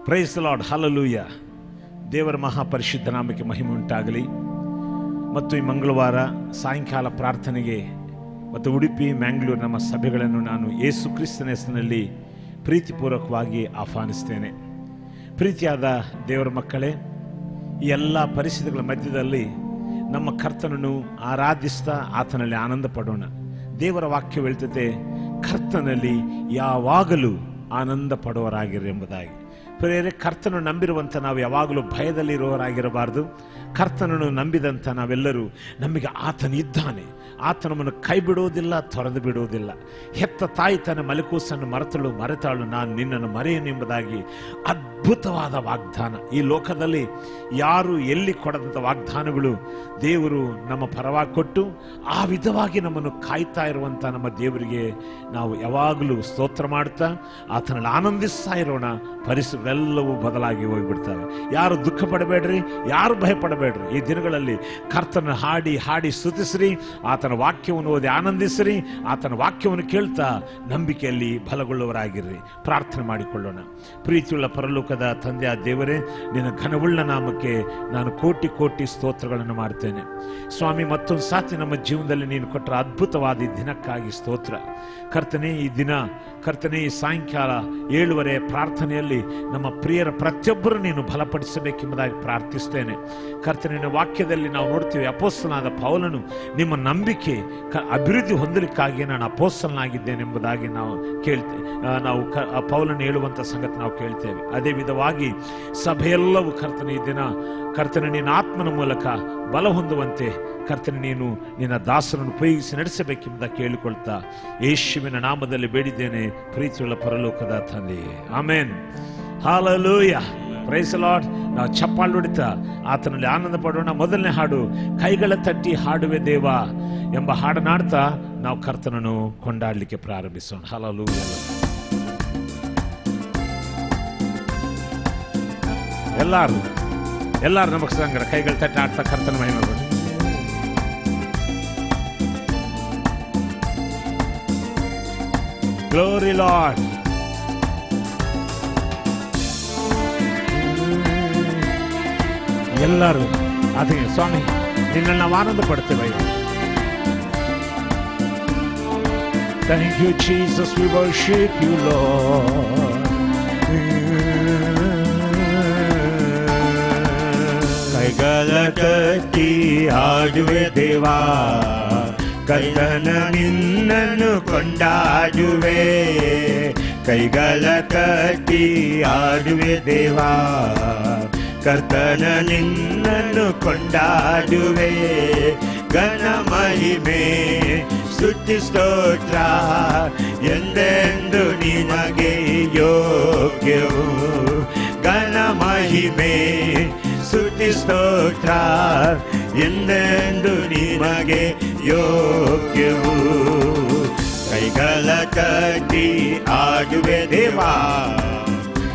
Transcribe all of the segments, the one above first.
Price the lord, hallelujah. ದೇವರ ಮಹಾಪರಿಶುದ್ಧ ನಾಮಕ್ಕೆ ಮಹಿಮೆ ಉಂಟಾಗಲಿ. ಮತ್ತು ಈ ಮಂಗಳವಾರ ಸಾಯಂಕಾಲ ಪ್ರಾರ್ಥನೆಗೆ ಮತ್ತು ಉಡುಪಿ, ಮ್ಯಾಂಗ್ಳೂರು ನಮ್ಮ ಸಭೆಗಳನ್ನು ನಾನು ಯೇಸು ಕ್ರಿಸ್ತನ ಹೆಸರಿನಲ್ಲಿ ಪ್ರೀತಿಪೂರ್ವಕವಾಗಿ ಆಹ್ವಾನಿಸ್ತೇನೆ. ಪ್ರೀತಿಯಾದ ದೇವರ ಮಕ್ಕಳೇ, ಈ ಎಲ್ಲ ಪರಿಸ್ಥಿತಿಗಳ ಮಧ್ಯದಲ್ಲಿ ನಮ್ಮ ಕರ್ತನನ್ನು ಆರಾಧಿಸ್ತಾ ಆತನಲ್ಲಿ ಆನಂದ ಪಡೋಣ. ದೇವರ ವಾಕ್ಯ ಹೇಳ್ತದೆ, ಕರ್ತನಲ್ಲಿ ಯಾವಾಗಲೂ ಆನಂದ ಪಡುವರಾಗಿರಿ ಎಂಬುದಾಗಿ. ಪ್ರಿಯರೇ, ಕರ್ತನನ್ನು ನಂಬಿರುವಂಥ ನಾವು ಯಾವಾಗಲೂ ಭಯದಲ್ಲಿರುವವರಾಗಿರಬಾರ್ದು. ಕರ್ತನನ್ನು ನಂಬಿದಂಥ ನಾವೆಲ್ಲರೂ ನಮಗೆ ಆತನಿದ್ದಾನೆ, ಆತ ನಮ್ಮನ್ನು ಕೈ ಬಿಡುವುದಿಲ್ಲ, ತೊರೆದು ಬಿಡುವುದಿಲ್ಲ. ಹೆತ್ತ ತಾಯಿ ತನ್ನ ಮಲಕೂಸನ್ನು ಮರೆತಾಳು, ನಾನು ನಿನ್ನನ್ನು ಮರೆಯನು ಎಂಬುದಾಗಿ ಅದ್ಭುತವಾದ ವಾಗ್ದಾನ. ಈ ಲೋಕದಲ್ಲಿ ಯಾರು ಎಲ್ಲಿ ಕೊಡದಂಥ ವಾಗ್ದಾನಗಳು ದೇವರು ನಮ್ಮ ಪರವಾಗಿ ಕೊಟ್ಟು ಆ ವಿಧವಾಗಿ ನಮ್ಮನ್ನು ಕಾಯ್ತಾ ಇರುವಂಥ ನಮ್ಮ ದೇವರಿಗೆ ನಾವು ಯಾವಾಗಲೂ ಸ್ತೋತ್ರ ಮಾಡ್ತಾ ಆತನಲ್ಲಿ ಆನಂದಿಸ್ತಾ ಇರೋಣ. ಪರಿಸ್ಥಿತಿಗಳೆಲ್ಲವೂ ಬದಲಾಗಿ ಹೋಗಿಬಿಡ್ತವೆ. ಯಾರು ದುಃಖ ಪಡಬೇಡ್ರಿ, ಯಾರು ಭಯಪಡಬೇಡ್ರಿ. ಈ ದಿನಗಳಲ್ಲಿ ಕರ್ತನ ಹಾಡಿ ಹಾಡಿ ಸ್ತುತಿಸ್ರಿ, ಆತನ ವಾಕ್ಯವನ್ನು ಓದಿ ಆನಂದಿಸ್ರಿ, ಆತನ ವಾಕ್ಯವನ್ನು ಕೇಳ್ತಾ ನಂಬಿಕೆಯಲ್ಲಿ ಬಲಗೊಳ್ಳುವರಾಗಿರ್ರಿ. ಪ್ರಾರ್ಥನೆ ಮಾಡಿಕೊಳ್ಳೋಣ. ಪ್ರೀತಿಯುಳ್ಳ ಪರಲೋಕದ ತಂದೆಯ ದೇವರೇ, ನಿನ್ನ ಘನವುಳ್ಳ ನಾಮಕ್ಕೆ ನಾನು ಕೋಟಿ ಕೋಟಿ ಸ್ತೋತ್ರಗಳನ್ನು ಮಾಡ್ತೇನೆ ಸ್ವಾಮಿ. ಮತ್ತೊಂದು ಸಾತಿ ನಮ್ಮ ಜೀವನದಲ್ಲಿ ನೀನು ಕೊಟ್ಟರ ಅದ್ಭುತವಾದ ಈ ದಿನಕ್ಕಾಗಿ ಸ್ತೋತ್ರ ಕರ್ತನೆ. ಈ ದಿನ ಕರ್ತನೆ, ಈ ಸಾಯಂಕಾಲ 7:30 ಪ್ರಾರ್ಥನೆಯಲ್ಲಿ ನಮ್ಮ ಪ್ರಿಯರ ಪ್ರತಿಯೊಬ್ಬರು ನೀನು ಬಲಪಡಿಸಬೇಕೆಂಬುದಾಗಿ ಪ್ರಾರ್ಥಿಸ್ತೇನೆ ಕರ್ತನೆ. ನಿನ್ನ ವಾಕ್ಯದಲ್ಲಿ ನಾವು ನೋಡ್ತೀವಿ, ಅಪೊಸ್ತಲನಾದ ಪೌಲನು ನಿಮ್ಮ ನಂಬಿಕೆ ಅಭಿವೃದ್ಧಿ ಹೊಂದಲಿಕ್ಕಾಗಿ ನಾನು ಅಪೊಸ್ತಲನಾಗಿದ್ದೇನೆ ಎಂಬುದಾಗಿ ನಾವು ಪೌಲನು ಹೇಳುವಂಥ ಸಂಗತಿ ನಾವು ಕೇಳ್ತೇವೆ. ಅದೇ ವಿಧವಾಗಿ ಸಭೆಯೆಲ್ಲವೂ ಕರ್ತನೆ ಈ ದಿನ ಕರ್ತನೆ ನಿನ್ನ ಆತ್ಮನ ಮೂಲಕ ಬಲ ಹೊಂದುವಂತೆ ಕರ್ತನೆ ನೀನು ನಿನ್ನ ದಾಸರನ್ನು ಉಪಯೋಗಿಸಿ ನಡೆಸಬೇಕೆಂಬುದಾಗಿ ಕೇಳಿಕೊಳ್ತಾ ಯೇಸುವಿನ ನಾಮದಲ್ಲಿ ಬೇಡಿದ್ದೇನೆ ಪ್ರೀತಿಯುಳ್ಳ ಪರಲೋಕದ ತಂದೆಯೇ, amen. Hallelujah, praise the Lord. ನಾವು ಚಪ್ಪಾಳೆ ಹೊಡಿತಾ ಆತನಲ್ಲಿ ಆನಂದ ಪಡೋಣ. ಮೊದಲನೇ ಹಾಡು, ಕೈಗಳ ತಟ್ಟಿ ಹಾಡುವೆ ದೇವ ಎಂಬ ಹಾಡನಾಡ್ತಾ ನಾವು ಕರ್ತನನ್ನು ಕೊಂಡಾಡಲಿಕ್ಕೆ ಪ್ರಾರಂಭಿಸೋಣ. ಹಲ್ಲೆಲೂಯಾ. ಎಲ್ಲಾರು ನಮಗ್ ಸಂಗಡ ಕೈಗಳು ತಟ್ಟಿ ಆಡ್ತಾ ಕರ್ತನ ಮಹಿಮೆ ಮಾಡಿ. Glory lord. ಎಲ್ಲರೂ ಅದೇ ಸ್ವಾಮಿ, ನಿನ್ನನ್ನು ನಾವು ಆನಂದ ಪಡ್ತೇವೆ. Thank you Jesus, we worship you Lord. ಕೈಗಳ ಕಟ್ಟಿ ಹಾಡುವೆ ದೇವಾ, ಕರ್ತನ ನಿನ್ನನ್ನು ಕೊಂಡಾಡುವೆ. ಕೈಗಳ ಕಟ್ಟಿ ಹಾಡುವೆ ದೇವಾ, ಕರ್ತನ ನಿನ್ನನ್ನು ಕೊಂಡಾಡುವೆ. ಘನ ಮಹಿಮೆ ಸ್ತುತಿ ಸ್ತೋತ್ರ ಎಂದೆಂದು ನಿನಗೆ ಯೋಗ್ಯವು. ಘನ ಮಹಿಮೆ ಸ್ತುತಿ ಸ್ತೋತ್ರ ಎಂದೆಂದು ನಿನಗೆ ಯೋಗ್ಯವು. ಕೈಗಳ ಕಟ್ಟಿ ಆಡುವೆ ದೇವಾ,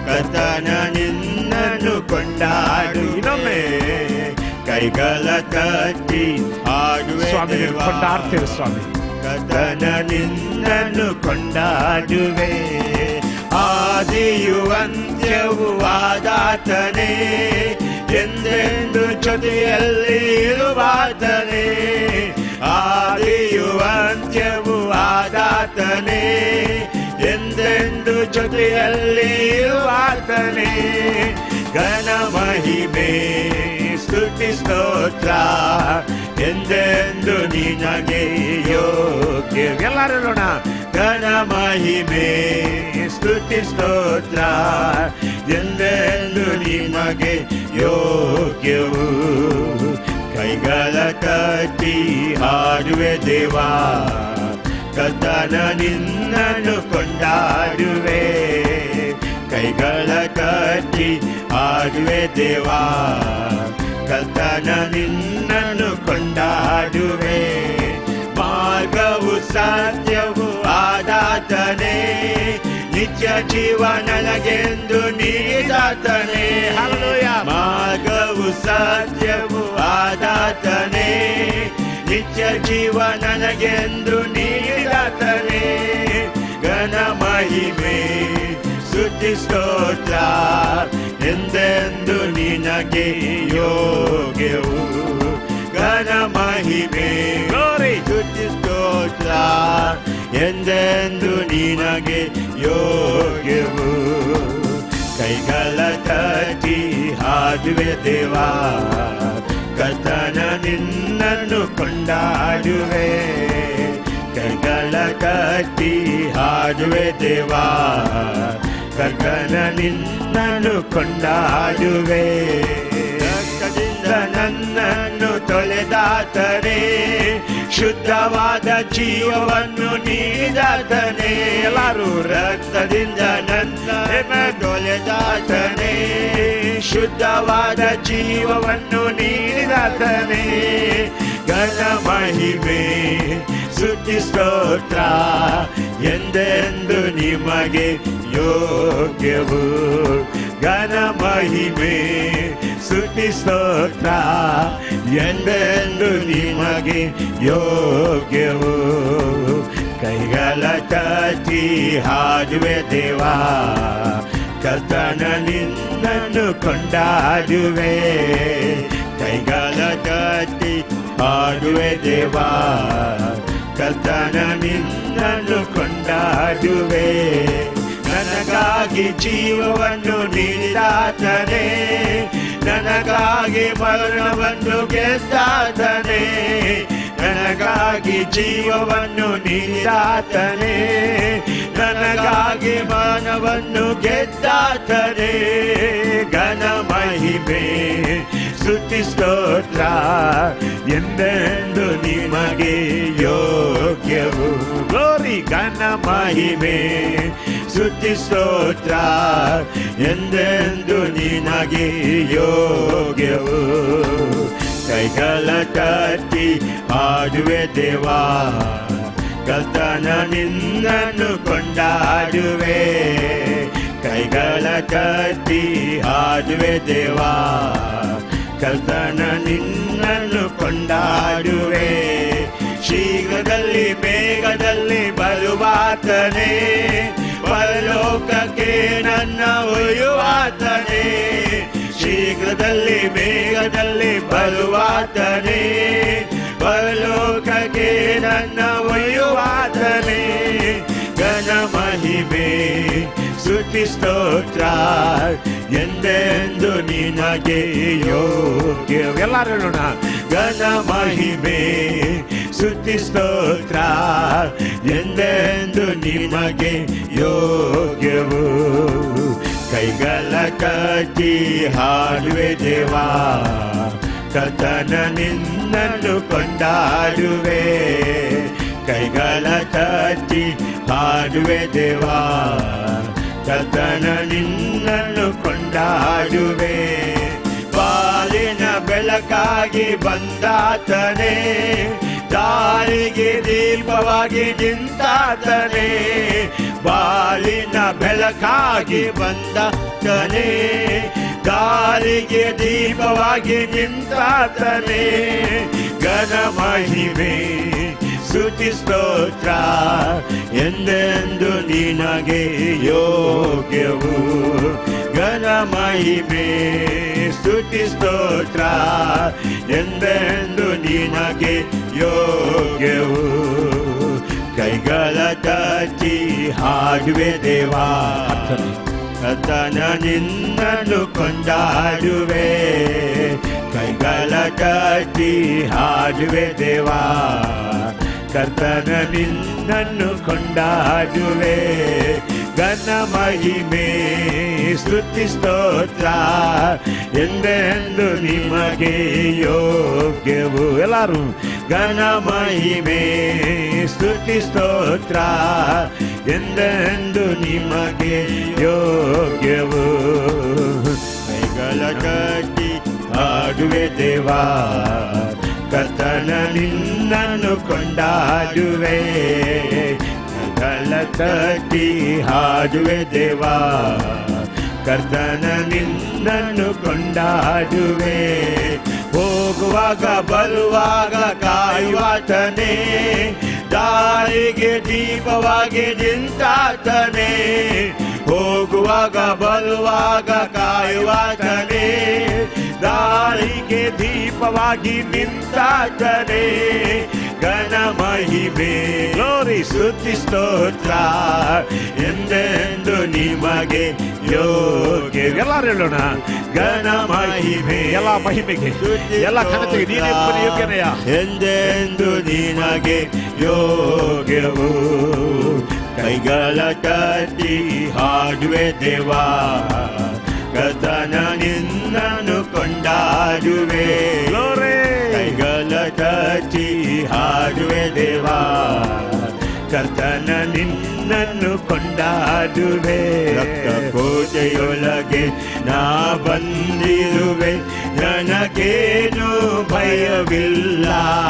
ಕರ್ತನ ನಿನ್ನನ್ನು ಕೊಂಡಾಡು. ಇನ್ನೊಮ್ಮೆ ಕೈಗಳ ಕಟ್ಟಿ ಆಡುವೆ ದೇವಾ, ಕೊಂಡಾಡ್ತೇವೆ ಸ್ವಾಮಿ. ಕರ್ತನ ನಿನ್ನನ್ನು ಕೊಂಡಾಡುವೆ. ಆದಿಯು ಅಂತ್ಯವೂ ಆದಾತನೇ, ಎಂದೆಂದು ಜೊತೆಯಲ್ಲಿ ಇರುವಾತನೇ. ಆದಿಯು ಅಂತ್ಯವೂ ಆದಾತನೇ, ಎಂದೆಂದು ಜೊತೆಯಲ್ಲಿ ಇರುವಾತನೇ. ಘನ ಮಹಿಮೆ ಸ್ತುತಿ ಸ್ತೋತ್ರ ಎಂದೆಂದು ನಿನಗೆ ಯೋಗ್ಯ. ಎಲ್ಲರೂ ನೋಡ, ಘನ ಮಹಿಮೆ ಸ್ತುತಿ ಸ್ತೋತ್ರ ಎಂದೆಂದು ನಿನಗೆ ಯೋಗ್ಯವು. ಕೈಗಳ ಕಟ್ಟಿ ಹಾಡುವೆ ದೇವಾ, ಕರ್ತನ ನಿನ್ನನ್ನು ಕೊಂಡಾಡುವೆ. ಕೈಗಳ ಕಟ್ಟಿ ಹಾಡುವೆ ದೇವಾ, ಕರ್ತನ ನಿನ್ನನ್ನು ಕೊಂಡಾಡುವೆ. ಮಾರ್ಗವು ಸತ್ಯವು ಆದಾತನೇ, ನಿತ್ಯ ಜೀವ ನನಗೆಂದು ನೀಡಿದಾತನೇ. ಹಲ್ಲೆಲೂಯಾ. ಮಾರ್ಗವು ಸತ್ಯವು ಆದಾತನೇ, ನಿತ್ಯ ಜೀವ ನನಗೆಂದು ನೀಡಿದಾತನೇ. ಘನ ಮಹಿಮೆ ಸ್ತುತಿ ಸ್ತೋತ್ರ ಎಂದೆಂದು ನಿನಗೆ ಯೋಗ್ಯವು. ಘನ ಮಹಿಮೆ ಸ್ತುತಿ ಸ್ತೋತ್ರ ಎಂದೆಂದು ನಿನಗೆ ಯೋಗ್ಯವು. ಕೈಗಳ ತಟ್ಟಿ ಹಾಡುವೆ ದೇವಾ, ಕರ್ತನ ನಿನ್ನನ್ನು ಕೊಂಡಾಡುವೆ. ಕೈಗಳ ತಟ್ಟಿ ಹಾಡುವೆ ದೇವಾ, ಕರ್ತನ ನಿನ್ನನ್ನು ಕೊಂಡಾಡುವೆ. ರಕ್ತದಿಂದ ನನ್ನನ್ನು ತೊಳೆದಾತನೇ, ಶುದ್ಧವಾದ ಜೀವವನ್ನು ನೀಡಿದಾತನೇ. ಎಲ್ಲರೂ ರಕ್ತದಿಂದ ನನ್ನ ತೊಳೆದಾತನೇ, ಶುದ್ಧವಾದ ಜೀವವನ್ನು ನೀಡಿದಾತನೇ. ಘನ ಮಹಿಮೆ ಸ್ತುತಿ ಸ್ತೋತ್ರ ಎಂದೆಂದು ನಿಮಗೆ ಯೋಗ್ಯವು. ಘನ ಮಹಿಮೆ ಸ್ತುತಿ ಸ್ತೋತ್ರ ಎಂದೆಂದು ನಿಮಗೆ ಯೋಗ್ಯವು. ಕೈಗಳ ತಟ್ಟಿ ಹಾಡುವೆ ದೇವಾ, ಕರ್ತನ ನಿನ್ನನ್ನು ಕೊಂಡಾಡುವೆ. ಕೈಗಳ ತಟ್ಟಿ ಹಾಡುವೆ ದೇವಾ, ಕರ್ತನ ನಿನ್ನನ್ನು ಕೊಂಡಾಡುವೆ. ನನಗಾಗಿ ಜೀವವನ್ನು ನೀಡಿದಾತನೇ, ನನಗಾಗಿ ಮರಣವನ್ನು ಗೆದ್ದಾತನೇ. ನನಗಾಗಿ ಜೀವವನ್ನು ನೀಡಿದಾತನೇ, ನನಗಾಗಿ ಮರಣವನ್ನು ಗೆದ್ದಾತನೇ. ಘನ ಮಹಿಮೆ ಸ್ತುತಿ ಸ್ತೋತ್ರ ಎಂದೆಂದು ನಿಮಗೆ ಯೋಗ್ಯವು. ಗ್ಲೋರಿ ಘನ ಮಹಿಮೆ ಸ್ತುತಿ ಸ್ತೋತ್ರ ಎಂದೆಂದು ನಿನಗೆ ಯೋಗ್ಯವು. ಕೈಗಳ ತಟ್ಟಿ ಹಾಡುವೆ ದೇವಾ, ಕರ್ತನ ನಿನ್ನನ್ನು ಕೊಂಡಾಡುವೆ. ಕೈಗಳ ತಟ್ಟಿ ಹಾಡುವೆ ದೇವಾ, ಕರ್ತನ ನಿನ್ನನ್ನು ಕೊಂಡಾಡುವೆ. ಶೀಘ್ರದಲ್ಲಿ ಬೇಗದಲ್ಲಿ ಬರುವಾತನೇ, ಪರಲೋಕಕ್ಕೆ ನನ್ನ ಒಯ್ಯುವಾತನೇ. ಶೀಘ್ರದಲ್ಲಿ ಬೇಗದಲ್ಲಿ ಬರುವಾತನೇ, ಪರಲೋಕಕ್ಕೆ ನನ್ನ ಒಯ್ಯುವಾತನೇ. ಘನ ಮಹಿಮೆ ಸ್ತುತಿ ಸ್ತೋತ್ರ ಎಂದೆಂದು ನಿನಗೆ ಯೋಗ್ಯ. ಎಲ್ಲರೂ ಹೇಳೋಣ. ಘನ ಮಹಿಮೆ ಸ್ತುತಿ ಸ್ತೋತ್ರ ಎಂದೆಂದು ನಿಮಗೆ ಯೋಗ್ಯವು. ಕೈಗಳ ತಟ್ಟಿ ಹಾಡುವೆ ದೇವಾ, ಕರ್ತನ ನಿನ್ನನ್ನು ಕೊಂಡಾಡುವೆ. ಕೈಗಳ ತಟ್ಟಿ ಹಾಡುವೆ ದೇವಾ, ಕರ್ತನ ನಿನ್ನನ್ನು ಕೊಂಡಾಡುವೆ. ಬಾಳಿನ ಬೆಳಕಾಗಿ ಬಂದಾತನೇ, ದಾರಿಗೆ ದೀಪವಾಗಿ ನಿಂತಾತನೇ. ಬಾಳಿನ ಬೆಳಕಾಗಿ ಬಂದಾತನೇ, ದಾರಿಗೆ ದೀಪವಾಗಿ ನಿಂತಾತನೇ. ಘನ ಮಹಿಮೆ ಸ್ತುತಿ ಸ್ತೋತ್ರ ಎಂದೆಂದು ನಿನಗೆ ಯೋಗ್ಯವು. ಘನ ಮಹಿಮೆ ಸ್ತುತಿ ಸ್ತೋತ್ರ ಎಂದೆಂದು ನಿನಗೆ ಯೋಗ್ಯವು. ಕೈಗಳ ತಟ್ಟಿ ಹಾಡುವೆ ದೇವಾ, ಕರ್ತನ ನಿನ್ನನ್ನು ಕೊಂಡಾಡುವೆ. ಕೈಗಳ ತಟ್ಟಿ ಹಾಡುವೆ ದೇವಾ, ಕರ್ತನ ನಿನ್ನನ್ನು ಕೊಂಡಾಡುವೆ. ಘನ ಮಹಿಮೆ ಸ್ತುತಿ ಸ್ತೋತ್ರ ಎಂದೆಂದು ನಿಮಗೆ ಯೋಗ್ಯವು. ಎಲ್ಲರೂ ಘನ ಮಹಿಮೆ ಸ್ತುತಿ ಸ್ತೋತ್ರ ಎಂದೆಂದು ನಿಮಗೆ ಯೋಗ್ಯವು. ಕೈಗಳ ತಟ್ಟಿ ಹಾಡುವೆ ದೇವಾ, ಕರ್ತನ ನಿನ್ನನ್ನು ಕೊಂಡಾಡುವೆ. ಕೈಗಳ ತಟ್ಟಿ ಹಾಡುವೆ ದೇವಾ, ಕರ್ತನ ನಿನ್ನನ್ನು ಕೊಂಡಾಡುವೆ. ಹೋಗುವಾಗ ಬರುವಾಗ ಕಾಯುವಾತನೇ, ದಾರಿಗೆ ದೀಪವಾಗಿ ನಿಂತಾತನೇ. ಹೋಗುವಾಗ ಬರುವಾಗ ಕಾಯುವಾತನೇ, ದಾರಿಗೆ ದೀಪವಾಗಿ ನಿಂತಾತನೇ. ಘನ ಮಹಿಮೆ ಗ್ಲೋರಿ ಸ್ತುತಿ ಸ್ತೋತ್ರ ಎಂದೆಂದು ನಿಮಗೆ ಯೋಗ್ಯ. ಎಲ್ಲರೂ ಹೇಳೋಣ, ಘನ ಮಹಿಮೆ ಎಲ್ಲ ಮಹಿಮೆಗೆ ಎಲ್ಲ ಘನತೆಗೆ ನೀನೇ ಯೋಗ್ಯನೆಯ. ಎಂದೆಂದು ನಿನಗೆ ಯೋಗ್ಯವು. ಕೈಗಳ ಕಟ್ಟಿ ಹಾಡುವೆ ದೇವಾ, ಕರ್ತನ ನಿನ್ನನ್ನು ಕೊಂಡಾಡುವೆ. ಕೈಗಳ ಕಟ್ಟಿ ಹಾಡುವೆ ದೇವಾ, ಕರ್ತನ ನಿನ್ನನ್ನು ಕೊಂಡಾಡುವೆ. ರಕ್ತ ಕೋಟೆಯೊಳಗೆ ನಾ ಬಂದಿರುವೆ, ನನಗೇನು ಭಯವಿಲ್ಲ.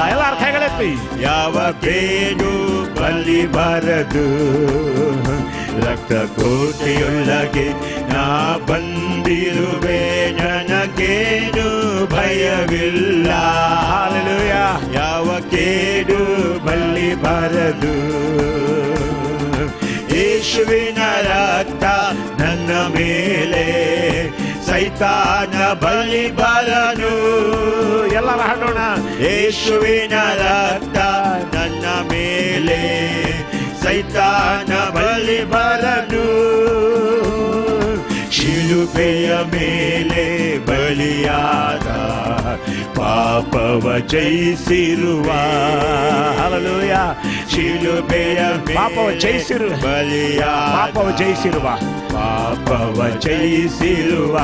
ಎಲ್ಲರ ಕೈಗಳೆತ್ತಿ. ಯಾವ ಕೇಡು ಬಲಿ ಬರದು. ರಕ್ತ ಕೋಟೆಯೊಳಗೆ ನಾ ಬಂದಿರುವೆ, ನನಗೇನು ಭಯವಿಲ್ಲ. ಹಲ್ಲೆಲೂಯಾ. ಯಾವ ಕೇಡು ಬಲಿ ಬರದು. ಯೇಸುವಿನ ರಕ್ತ ನನ್ನ ಮೇಲೆ, ಸೈತಾನ ಬಲಿ ಬರನು. ಎಲ್ಲರ ಹಾಡೋಣ. ಯೇಸುವಿನ ರಕ್ತ ನನ್ನ ಮೇಲೆ, ಸೈತಾನ ಬಲಿ ಬರನು. ಶಿಲುಬೆಯ ಮೇಲೆ ಬಲಿಯಾದ ಪಾಪವ ಜಯಿಸಿರುವ. ಹಲ್ಲೆಲೂಯಾ. ಶಿಲುಬೆಯ ಪಾಪವ ಜಯಿಸಿರುವ ಬಲಿಯಾದ ಪಾಪವ ಜಯಿಸಿರುವ ಪಾಪವ ಜಯಿಸಿರುವ.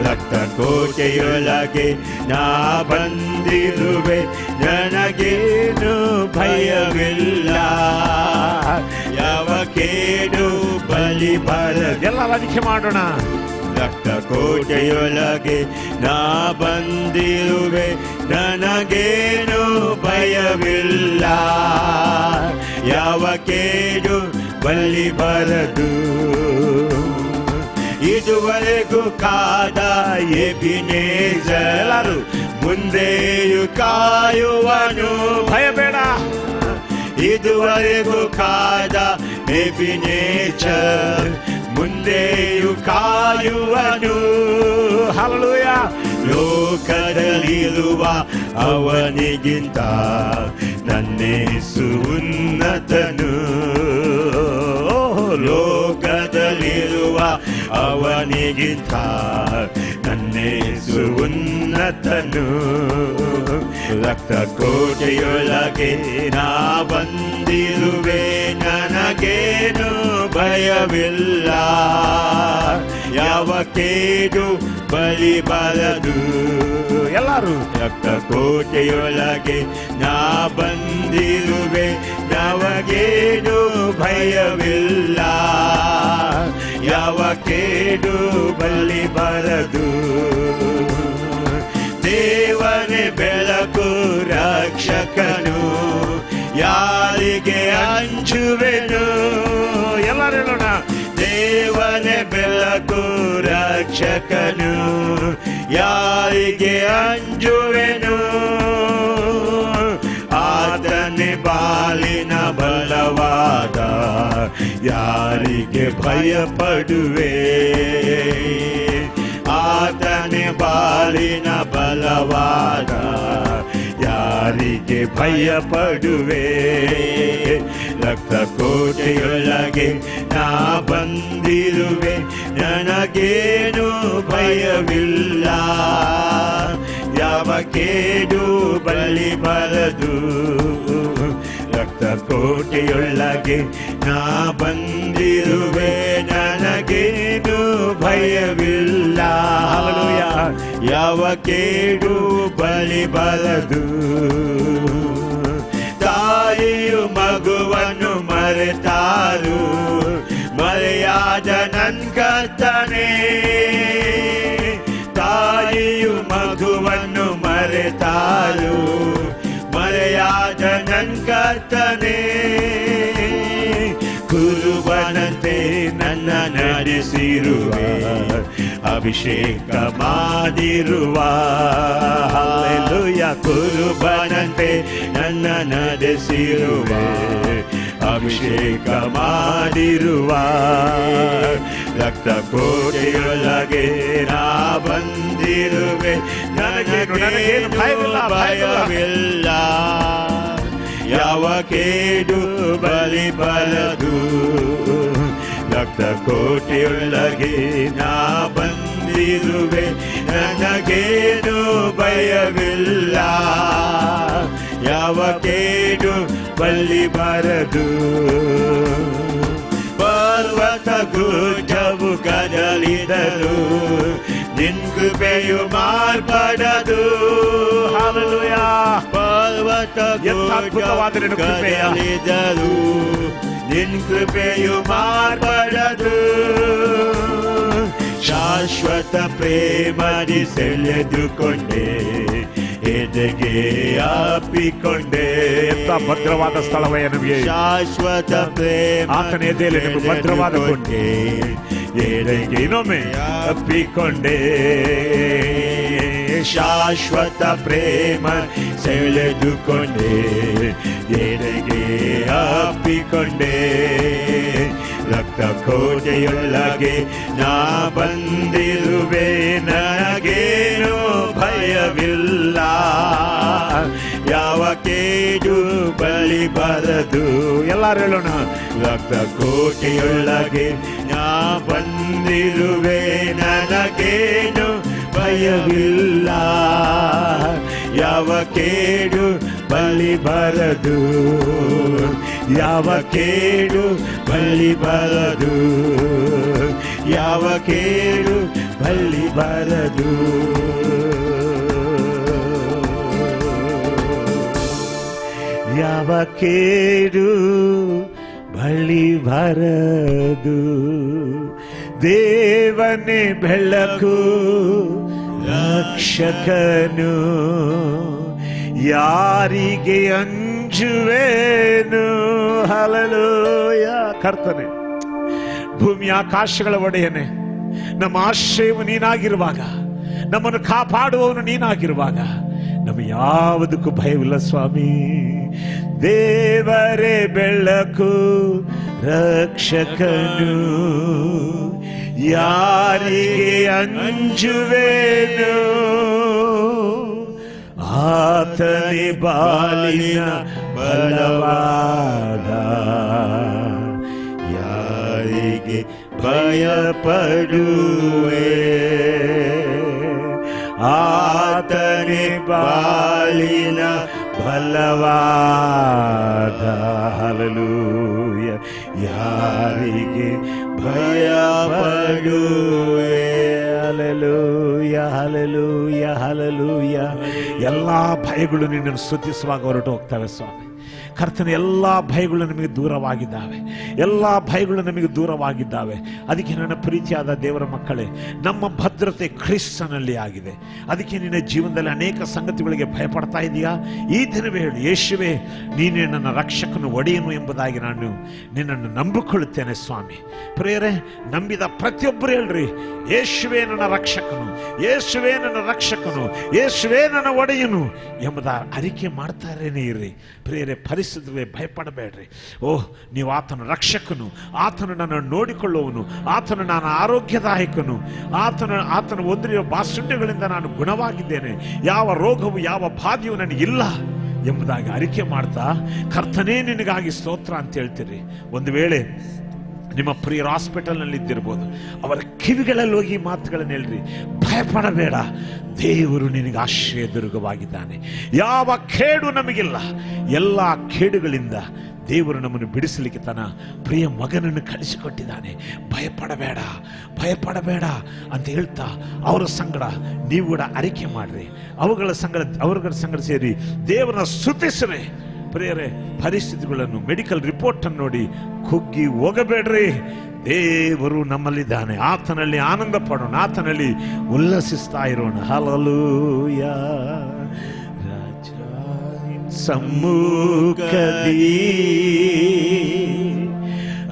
ರಕ್ತ ಕೋಟೆಯೊಳಗೆ ನಾ ಬಂದಿರುವೆ, ನನಗೇನು ಭಯವಿಲ್ಲ. ಯಾವ ಕೇಡು ಬಲಿ ಬರದು. ಎಲ್ಲ ಅರಿಕೆ ಮಾಡೋಣ. ರಕ್ತ ಕೋಟೆಯೊಳಗೆ ನಾ ಬಂದಿರುವೆ, ನನಗೇನು ಭಯವಿಲ್ಲ. ಯಾವ ಕೇಡು ಬಲಿ ಬರದು. ಇದುವರೆಗೂ ಕಾದ ಎಬಿನೇಜರ್ ಮುಂದೆಯೂ ಕಾಯುವನು. ಭಯಬೇಡ. ಇದುವರೆಗೂ ಕಾದ ಎಬಿನೇಜರ್ ಮುಂದೆಯೂ ಕಾಯುವನು. ಹಲ್ಲೆಲೂಯಾ. ಲೋಕದಲ್ಲಿರುವ ಅವನಿಗಿಂತ ನನ್ನೇಸು ಉನ್ನತನು. ಲೋಕದಲ್ಲಿರುವ ಅವನಿಗಿಂತ ನನ್ನೇಸು ಉನ್ನತನು. ರಕ್ತ ಕೋಟೆಯೊಳಗೆ ನಾ ಬಂದಿರುವೆ, ನನಗೇನು ಭಯವಿಲ್ಲ. ಯಾವ ಕೇಡು ಬಲಿ ಬರದು. ಎಲ್ಲರೂ ರಕ್ತ ಕೋಟೆಯೊಳಗೆ ನಾ ಬಂದಿರುವೆ, ನಮಗೇನು ಭಯವಿಲ್ಲ. ಯಾವ ಕೇಡು ಬಲಿ ಬರದು. ದೇವನೇ ಬೆಳಕು ರಕ್ಷಕನು, ಯಾರಿಗೆ ಅಂಜುವೆನು. ಎಲ್ಲರೂ ಹೇಳೋಣ. ದೇವನೇ ಬೆಳಕು ರಕ್ಷಕನು, ಯಾರಿಗೆ ಅಂಜುವೆನು. ಆತನೇ ಬಾಲಿನ ಬಲವಾದ, ಯಾರಿಗೆ ಭಯಪಡುವೆ. ಆತನೇ ಬಾಲಿನ ಬಲವಾದ, ಯಾರಿಗೆ ಭಯಪಡುವೆ. ರಕ್ತ ಕೋಟೆಯೊಳಗೆ ನಾ ಬಂದಿರುವೆ, ನನಗೇನು ಭಯವಿಲ್ಲ. ಯಾವ ಕೇಡು ಬಲಿ ಬರದು. ರಕ್ತ ಕೋಟೆಯೊಳಗೆ ನಾ ಬಂದಿರುವೆ, ನನಗೇನು ಭಯವಿಲ್ಲ. ಹಲ್ಲೆಲೂಯಾ. ಯಾವ ಕೇಡು ಬಲಿ ಬರದು. ತಾಯಿಯು ಮಗುವನ್ನು ಮರೆತಾರು, ಮರೆಯಾದ ನನ್ ಕರ್ತನೇ. ತಾಯಿಯು ಮಗುವನ್ನು ಮರೆತಾರು, ಮರೆಯಾದ ನನ್ ಕರ್ತನೇ. ಕುರುಬನಂತೆ ನನ್ನ ನಡೆಸಿರುವೆ, ಅಭಿಷೇಕ ಮಾಡಿರುವ. ಹಲ್ಲೆಲೂಯಾ. ಕುರುಬನಂತೆ ನನ್ನ ನಡೆಸಿರುವೆ, ಅಭಿಷೇಕ ಮಾಡಿರುವ ರಕ್ತ ಕೋಟೆಯೊಳಗೆ ನಾ ಬಂದಿರುವೆ, ನನಗೇನು ಭಯವಿಲ್ಲ, ಯಾವ ಕೇಡು ಬಲಿ ಬರದು. ರಕ್ತ ಕೋಟೆಯೊಳಗೆ ನಾ ಬಂದಿರುವೆ, ನನಗೇನು ಭಯವಿಲ್ಲ, ಯಾವ ಕೇಡು ಬಲಿ ಬರದು. ಪರ್ವತ ಗುಡ್ಡವು ಕದಲಿದರು, ನಿನ್ ಕೃಪೆಯು ಮಾರ್ಪಡದು. ಹಲ್ಲೆಲೂಯಾ. ಪರ್ವತ ಗುಡ್ಡವು ಕದಲಿದರು, ನಿನ್ ಕೃಪೆಯು ಮಾರ್ಪಡದು. ಶಾಶ್ವತ ಪ್ರೇಮದಿ ಸೆಳೆದುಕೊಂಡೆ, ಎದೆಗೆ ಅಪ್ಪಿಕೊಂಡೆ. ಎಂತ ಭದ್ರವಾದ ಸ್ಥಳವೇ ನಮಗೆ. ಶಾಶ್ವತ ಪ್ರೇಮ ಆತನ ಎದೆಯಲ್ಲಿ ನಿಮಗೆ ಭದ್ರವಾದ ಕೊಂಡೆ, ಎದೆಗೆ ಇನ್ನೊಮ್ಮೆ ಅಪ್ಪಿಕೊಂಡೆ. ಶಾಶ್ವತ ಪ್ರೇಮ ಸೆಳೆದುಕೊಂಡೆ, ಎದೆಗೆ ಅಪ್ಪಿಕೊಂಡೆ. ರಕ್ತ ಕೋಟೆಯೊಳಗೆ ನಾ ಬಂದಿರುವೆ, ನನಗೇನು ಭಯವಿಲ್ಲ, ಯಾವ ಕೇಡು ಬಲಿ ಬರದು. ಎಲ್ಲರೂ ಹೇಳೋಣ. ರಕ್ತ ಕೋಟೆಯೊಳಗೆ ನಾ ಬಂದಿರುವೆ, ನನಗೇನು ಭಯವಿಲ್ಲ, ಯಾವ ಕೇಡು ಬಲಿ ಬರದು, ಯಾವ ಕೇಡು ಬಲಿ ಬರದು, ಯಾವ ಕೇಡು ಬಲಿ ಬರದು. ಯಾವ ಕೇಡು ಬಲಿ ಬರದು. ದೇವನೇ ಬೆಳಕು ರಕ್ಷಕನು, ಯಾರಿಗೆ ಅಂಜುವೇನು. ಹಲ್ಲೆಲೂಯಾ. ಕರ್ತನೆ, ಭೂಮಿ ಆಕಾಶಗಳ ಒಡೆಯನೆ, ನಮ್ಮ ಆಶ್ರಯವು ನೀನಾಗಿರುವಾಗ, ನಮ್ಮನ್ನು ಕಾಪಾಡುವವನು ನೀನಾಗಿರುವಾಗ ನಮಗೆ ಯಾವುದಕ್ಕೂ ಭಯವಿಲ್ಲ ಸ್ವಾಮಿ. ದೇವರೇ ಬೆಳಕು ರಕ್ಷಕನು, ಯಾರಿಗೆ ಅಂಜುವೇನು. ಆತನೇ ಬಾಲಿನ ಬಲವಾದ, ಯಾರಿಗೆ ಭಯಪಡುವೆ. ಆತನೇ ಬಾಲಿನ ಬಲವಾದ. ಹಲ್ಲೆಲೂಯಾ. ಯಾರಿಗೆ ಭಯಪಡುವೆ. Hallelujah, hallelujah, hallelujah. ಎಲ್ಲಾ ಭಯಗಳು ನಿನ್ನನ್ನು ಸ್ತುತಿಸುವಾಗ ಹೊರಟು ಹೋಗ್ತವೆ ಸ್ವಾಮಿ. ಕರ್ತನ ಎಲ್ಲ ಭಯಗಳು ನಮಗೆ ದೂರವಾಗಿದ್ದಾವೆ, ಎಲ್ಲ ಭಯಗಳು ನಮಗೆ ದೂರವಾಗಿದ್ದಾವೆ. ಅದಕ್ಕೆ ನನ್ನ ಪ್ರೀತಿಯಾದ ದೇವರ ಮಕ್ಕಳೇ, ನಮ್ಮ ಭದ್ರತೆ ಕ್ರಿಸ್ತನಲ್ಲಿ ಆಗಿದೆ. ಅದಕ್ಕೆ ನಿನ್ನ ಜೀವನದಲ್ಲಿ ಅನೇಕ ಸಂಗತಿಗಳಿಗೆ ಭಯಪಡ್ತಾ ಇದೆಯಾ? ಈ ದಿನವೇ ಹೇಳು, ಯೇಸುವೇ ನೀನೇ ನನ್ನ ರಕ್ಷಕನು, ಒಡೆಯನು ಎಂಬುದಾಗಿ ನಾನು ನಿನ್ನನ್ನು ನಂಬಿಕೊಳ್ಳುತ್ತೇನೆ ಸ್ವಾಮಿ. ಪ್ರಿಯರೇ, ನಂಬಿದ ಪ್ರತಿಯೊಬ್ಬರು ಹೇಳ್ರಿ, ಯೇಸುವೇ ನನ್ನ ರಕ್ಷಕನು, ಯೇಸುವೇ ನನ್ನ ರಕ್ಷಕನು, ಯೇಸುವೇ ನನ್ನ ಒಡೆಯನು ಎಂಬುದ ಅರಿಕೆ ಮಾಡ್ತಾರೇನೇ ಇರ್ರಿ. ಪ್ರಿಯರೇ, ಪರಿಸ್ಥಿತಿಗೆ ಭಯಪಡಬೇಡ್ರಿ. ಓಹ್, ನೀವು ಆತನ ರಕ್ಷಕನು, ಆತನು ನನ್ನನ್ನು ನೋಡಿಕೊಳ್ಳುವನು, ಆತನು ನಾನು ಆರೋಗ್ಯದಾಯಕನು, ಆತನ ಒಂದರಿರುವ ಬಾಸುಂಡೆಗಳಿಂದ ನಾನು ಗುಣವಾಗಿದ್ದೇನೆ, ಯಾವ ರೋಗವು ಯಾವ ಬಾಧೆಯೂ ನನಗಿಲ್ಲ ಎಂಬುದಾಗಿ ಅರಿಕೆ ಮಾಡ್ತಾ ಕರ್ತನೇ ನಿನಗಾಗಿ ಸ್ತೋತ್ರ ಅಂತ ಹೇಳ್ತೀರಿ. ಒಂದು ವೇಳೆ ನಿಮ್ಮ ಪ್ರಿಯರ ಹಾಸ್ಪಿಟಲ್ನಲ್ಲಿ ಇದ್ದಿರ್ಬೋದು, ಅವರ ಕಿವಿಗಳಲ್ಲಿ ಹೋಗಿ ಮಾತುಗಳನ್ನು ಹೇಳ್ರಿ, ಭಯಪಡಬೇಡ, ದೇವರು ನಿನಗೆ ಆಶ್ರಯ ದುರ್ಗವಾಗಿದ್ದಾನೆ, ಯಾವ ಕೇಡು ನಮಗಿಲ್ಲ. ಎಲ್ಲ ಕೇಡುಗಳಿಂದ ದೇವರು ನಮ್ಮನ್ನು ಬಿಡಿಸಲಿಕ್ಕೆ ತನ್ನ ಪ್ರಿಯ ಮಗನನ್ನು ಕಳಿಸಿಕೊಟ್ಟಿದ್ದಾನೆ. ಭಯಪಡಬೇಡ, ಭಯಪಡಬೇಡ ಅಂತ ಹೇಳ್ತಾ ಅವರ ಸಂಗಡ ನೀವು ಕೂಡ ಅರಿಕೆ ಮಾಡ್ರಿ, ಅವ್ರ ಸಂಗಡ ಸೇರಿ ದೇವರನ್ನ ಸ್ತುತಿಸ್ರಿ. ಪ್ರಿಯರೇ, ಪರಿಸ್ಥಿತಿಗಳನ್ನು, ಮೆಡಿಕಲ್ ರಿಪೋರ್ಟ್ ಅನ್ನು ನೋಡಿ ಕುಗ್ಗಿ ಹೋಗಬೇಡ್ರಿ. ದೇವರು ನಮ್ಮಲ್ಲಿದ್ದಾನೆ, ಆತನಲ್ಲಿ ಆನಂದ ಪಡೋಣ, ಆತನಲ್ಲಿ ಉಲ್ಲಸಿಸ್ತಾ ಇರೋಣ. ಹಲ್ಲೆಲೂಯಾ. ರಾಜ ಸಮ್ಮುಖದಿ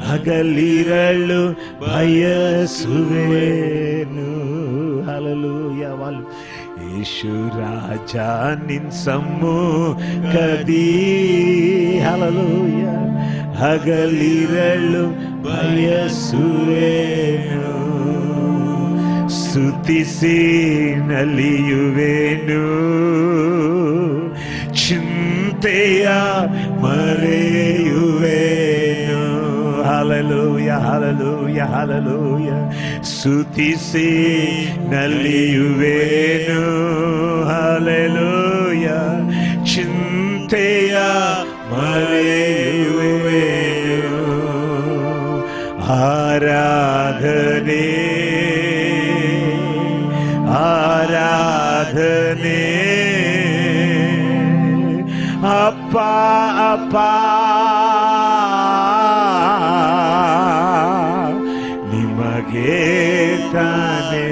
ಹಗಲಿರಳು ಬಯಸುವೆನು. ಹಲ್ಲೆಲೂಯಾ. ಯೇಸು ರಾಜ ನಿನ್ ಸಮ್ಮುಖದಿ, ಹಲ್ಲೆಲೂಯಾ, ಹಗಲಿರಲು ಬಯಸುವೆನು, ಸ್ತುತಿಸಿ ನಲಿಯುವೆನು, ಚಿಂತೆಯ ಮರೆಯುವೆನು. Hallelujah hallelujah hallelujah. ಸ್ತುತಿಸಿ ನಲಿಯುವೆನು, ಹಲ್ಲೆಲೂಯಾ, ಚಿಂತೆಯ ಮರೆಯುವೆನು. ಆರಾಧನೆ ಆರಾಧನೆ ಅಪ್ಪ ಅಪ್ಪ ನಿಮಗೆ ತಾನೇ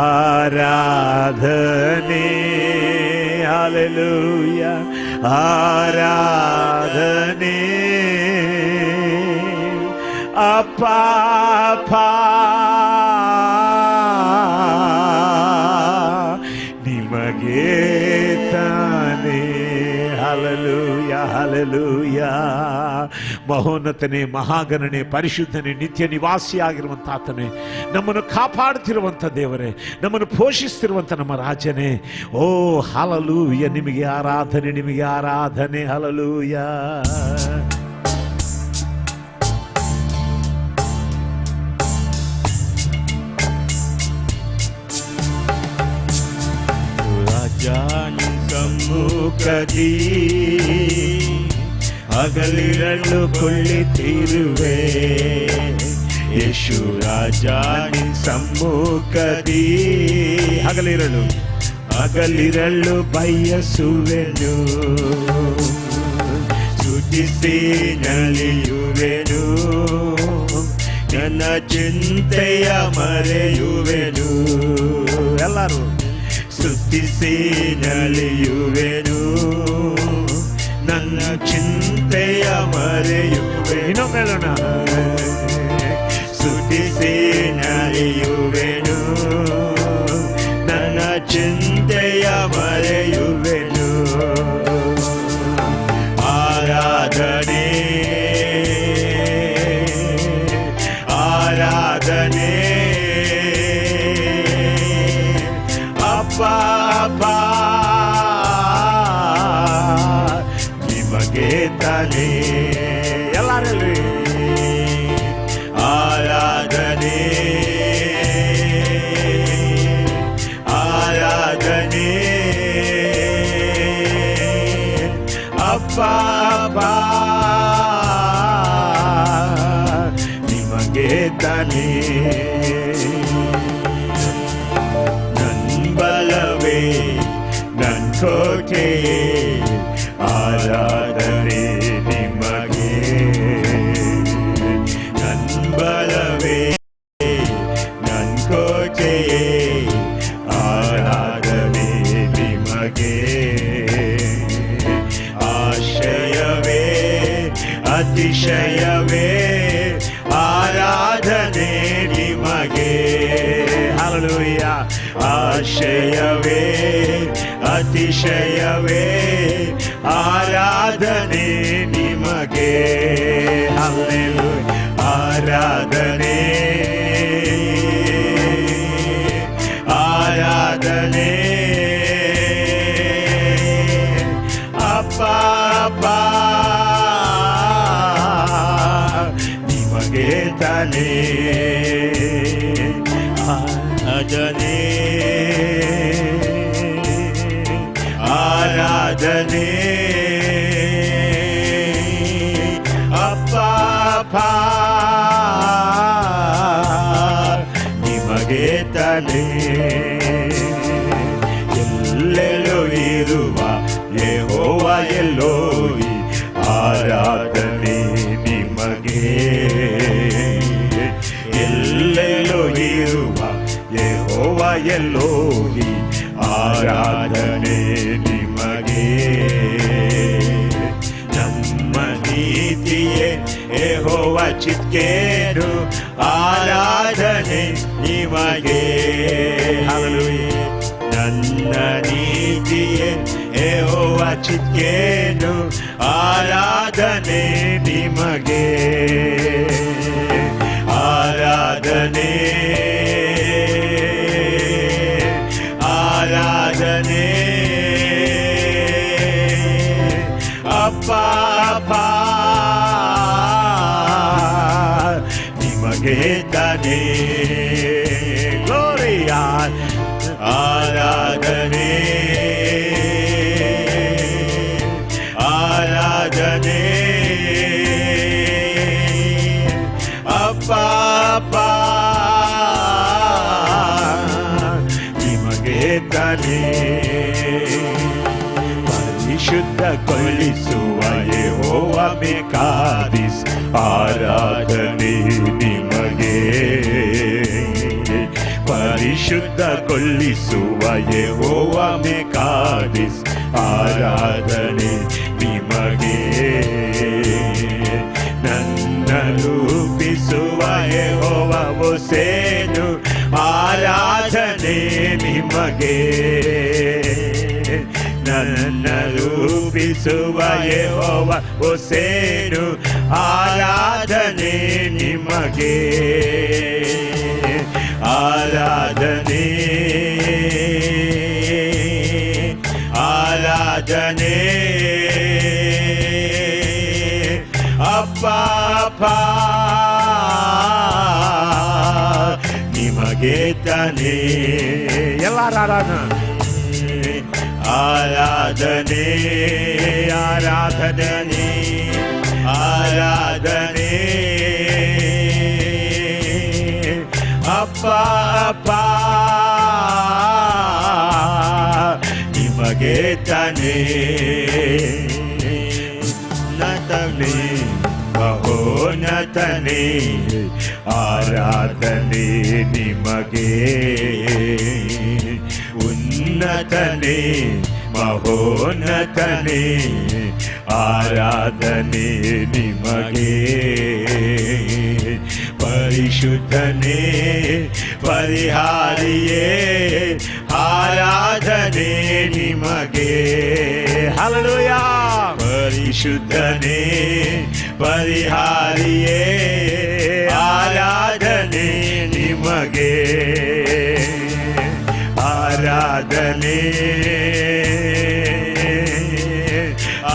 ಆರಾಧನೆ. ಹಲ್ಲೆಲೂಯಾ ಆರಾಧನೆ ಅಪ್ಪ ಅಪ್ಪ ನಿಮಗೆ ತಾನೇ. Hallelujah hallelujah. ಮಹೋನ್ನತನೇ, ಮಹಾಗಣನೆ, ಪರಿಶುದ್ಧನೇ, ನಿತ್ಯ ನಿವಾಸಿಯಾಗಿರುವಂಥ ಆತನೇ, ನಮ್ಮನ್ನು ಕಾಪಾಡುತ್ತಿರುವಂಥ ದೇವರೇ, ನಮ್ಮನ್ನು ಪೋಷಿಸ್ತಿರುವಂಥ ನಮ್ಮ ರಾಜನೇ, ಓ ಹಲ್ಲೆಲೂಯಾ, ನಿಮಗೆ ಆರಾಧನೆ, ನಿಮಗೆ ಆರಾಧನೆ. ಹಲ್ಲೆಲೂಯಾ. ರಾಜಾನಿ ಸಮ್ಮುಖದಿ ಹಗಲಿರಲು ಕುಳಿತಿರುವೆ, ಯೇಸು ರಾಜಾನಿ ಸಮ್ಮುಖದಿ ಹಗಲಿರಲು ಬಯಸುವೆನು, ಸ್ತುತಿಸಿ ನಲಿಯುವೆನು, ನನ್ನ ಚಿಂತೆಯ ಮರೆಯುವೆನು. ಎಲ್ಲರೂ ಸ್ತುತಿಸಿ ನಲಿಯುವೆನು, ನನ್ನ ಚಿಂತೆಯ ಮರೆಯುವೆ. ಇನ್ನೊಮ್ಮೆ ಹೇಳೋಣ. ಸ್ತುತಿಸಿ ನಲಿಯುವೆನು, ನನ್ನ ಚಿಂತೆಯ ಮರೆಯುವೆನು. ಆರಾಧನೆ ಆರಾಧನೆ ಅಪ್ಪ ಅಪ್ಪ ನಿಮಗೆ ತಾನೇ. ಎಲ್ಲರೂ ಆರಾಧನೆ ಆರಾಧನೆ ಅಪ್ಪ ಅಪ್ಪ ನಿಮಗೆ ತಾನೇ. ಬಲವೇ ನನ್ ಕೋಟೆಯೇ, ಆರಾಧನೆ ನಿಮಗೆ. ನನ್ ಬಲವೇ ನನ್ ಕೋಟೆಯೇ, ಆರಾಧನೆ ನಿಮಗೆ. ಆಶ್ರಯವೇ ಅತಿಶಯವೇ, ಆರಾಧನೆ ನಿಮಗೆ. ಹಲ್ಲೆಲೂಯಾ. ಆಶ್ರಯವೇ ಅತಿಶಯವೇ, ಆರಾಧನೆ ನಿಮಗೆ. ಹಲ್ಲೆಲೂಯಾ. ಆರಾಧನೆ ಆರಾಧನೆ ಅಪ್ಪ ಅಪ್ಪ ನಿಮಗೆ ತಾನೇ. ಆರಾಧನೆ ಆರಾಧನೆ ಅಪ್ಪ ಅಪ್ಪ ನಿಮಗೆ ತಾನೇ. ಎಲ್ಲೆಲ್ಲೋ ಇರುವ ಯೆಹೋವ ಎಲ್ಲೋಯಿ, ಆರಾಧನೆ ನಿಮಗೆ. ಎಲ್ಲೆಲ್ಲೋ ಇರುವ ಯೆಹೋವ ಎಲ್ಲೋಯಿ, ಆರಾಧನೆ ನಿಮಗೆ. ನಮ್ಮ ನೀತಿಯೇ ಯೆಹೋವ ಚಿತ್ಕೇನು, ಆರಾಧನೆ ನಿಮಗೆ. ಹಲ್ಲೆಲೂಯಾ. ನನ್ನ ನೀತಿಯೇ ಯೆಹೋವ ಚಿತ್ಕೇನು, ಆರಾಧನೆ ಆರಾಧನೆ ನಿಮಗೆ, ಆರಾಧನೆ ಆರಾಧನೆ ಅಪ್ಪ ಅಪ್ಪ ನಿಮಗೆ ತಾನೇ ಗ್ಲೋರಿಯಾ ಆರಾಧನೆ ಆರಾಧನೆ ಅಪ್ಪ ಅಪ್ಪ ನಿಮಗೆ ತಾನೇ ಪರಿಶುದ್ಧಗೊಳಿಸುವ ಯೆಹೋವ ಬೇಕಾದಿಸ್ ಆರಾಧನೆ ನಿಮಗೆ, ಪರಿಶುದ್ಧಗೊಳಿಸುವ ಯೆಹೋವ ಬೇಕಾದಿಸ್ ಆರಾಧನೆ ನಿಮಗೆ, ನನ್ನ ರೂಪಿಸುವ ಯೆಹೋವ ಹೊಸೇನು ಆರಾಧನೆ ನಿಮಗೆ, ನನ್ನ ರೂಪಿಸುವ ಯೆಹೋವ ಹೊಸೇನು ಆರಾಧನೆ ನಿಮಗೆ, ಆರಾಧನೆ ಆರಾಧನೆ ಅಪ್ಪ ಅಪ್ಪ ನಿಮಗೆ ತಾನೇ ಎಲ್ಲರ ಆರಾಧನೆ ಆರಾಧನೆ ಆರಾಧನೆ ಅಪ್ಪ ಅಪ್ಪ ನಿಮಗೆ ತಾನೇ ನತನೇ ಮಹೋನ್ನತನೇ ಆರಾಧನೆ ನಿಮಗೆ, ಉನ್ನತನೇ ಮಹೋನ್ನತನೇ ಆರಾಧನೆ ನಿಮಗೆ, ಪರಿಶುದ್ಧನೇ ಪರಿಹಾರಿಯೇ ಆರಾಧನೆ ನಿಮಗೆ, ಹಲ್ಲೆಲೂಯಾ ಪರಿಶುದ್ಧನೇ ಪರಿಹಾರಿಯೇ ಆರಾಧನೆ ನಿಮಗೆ, ಆರಾಧನೆ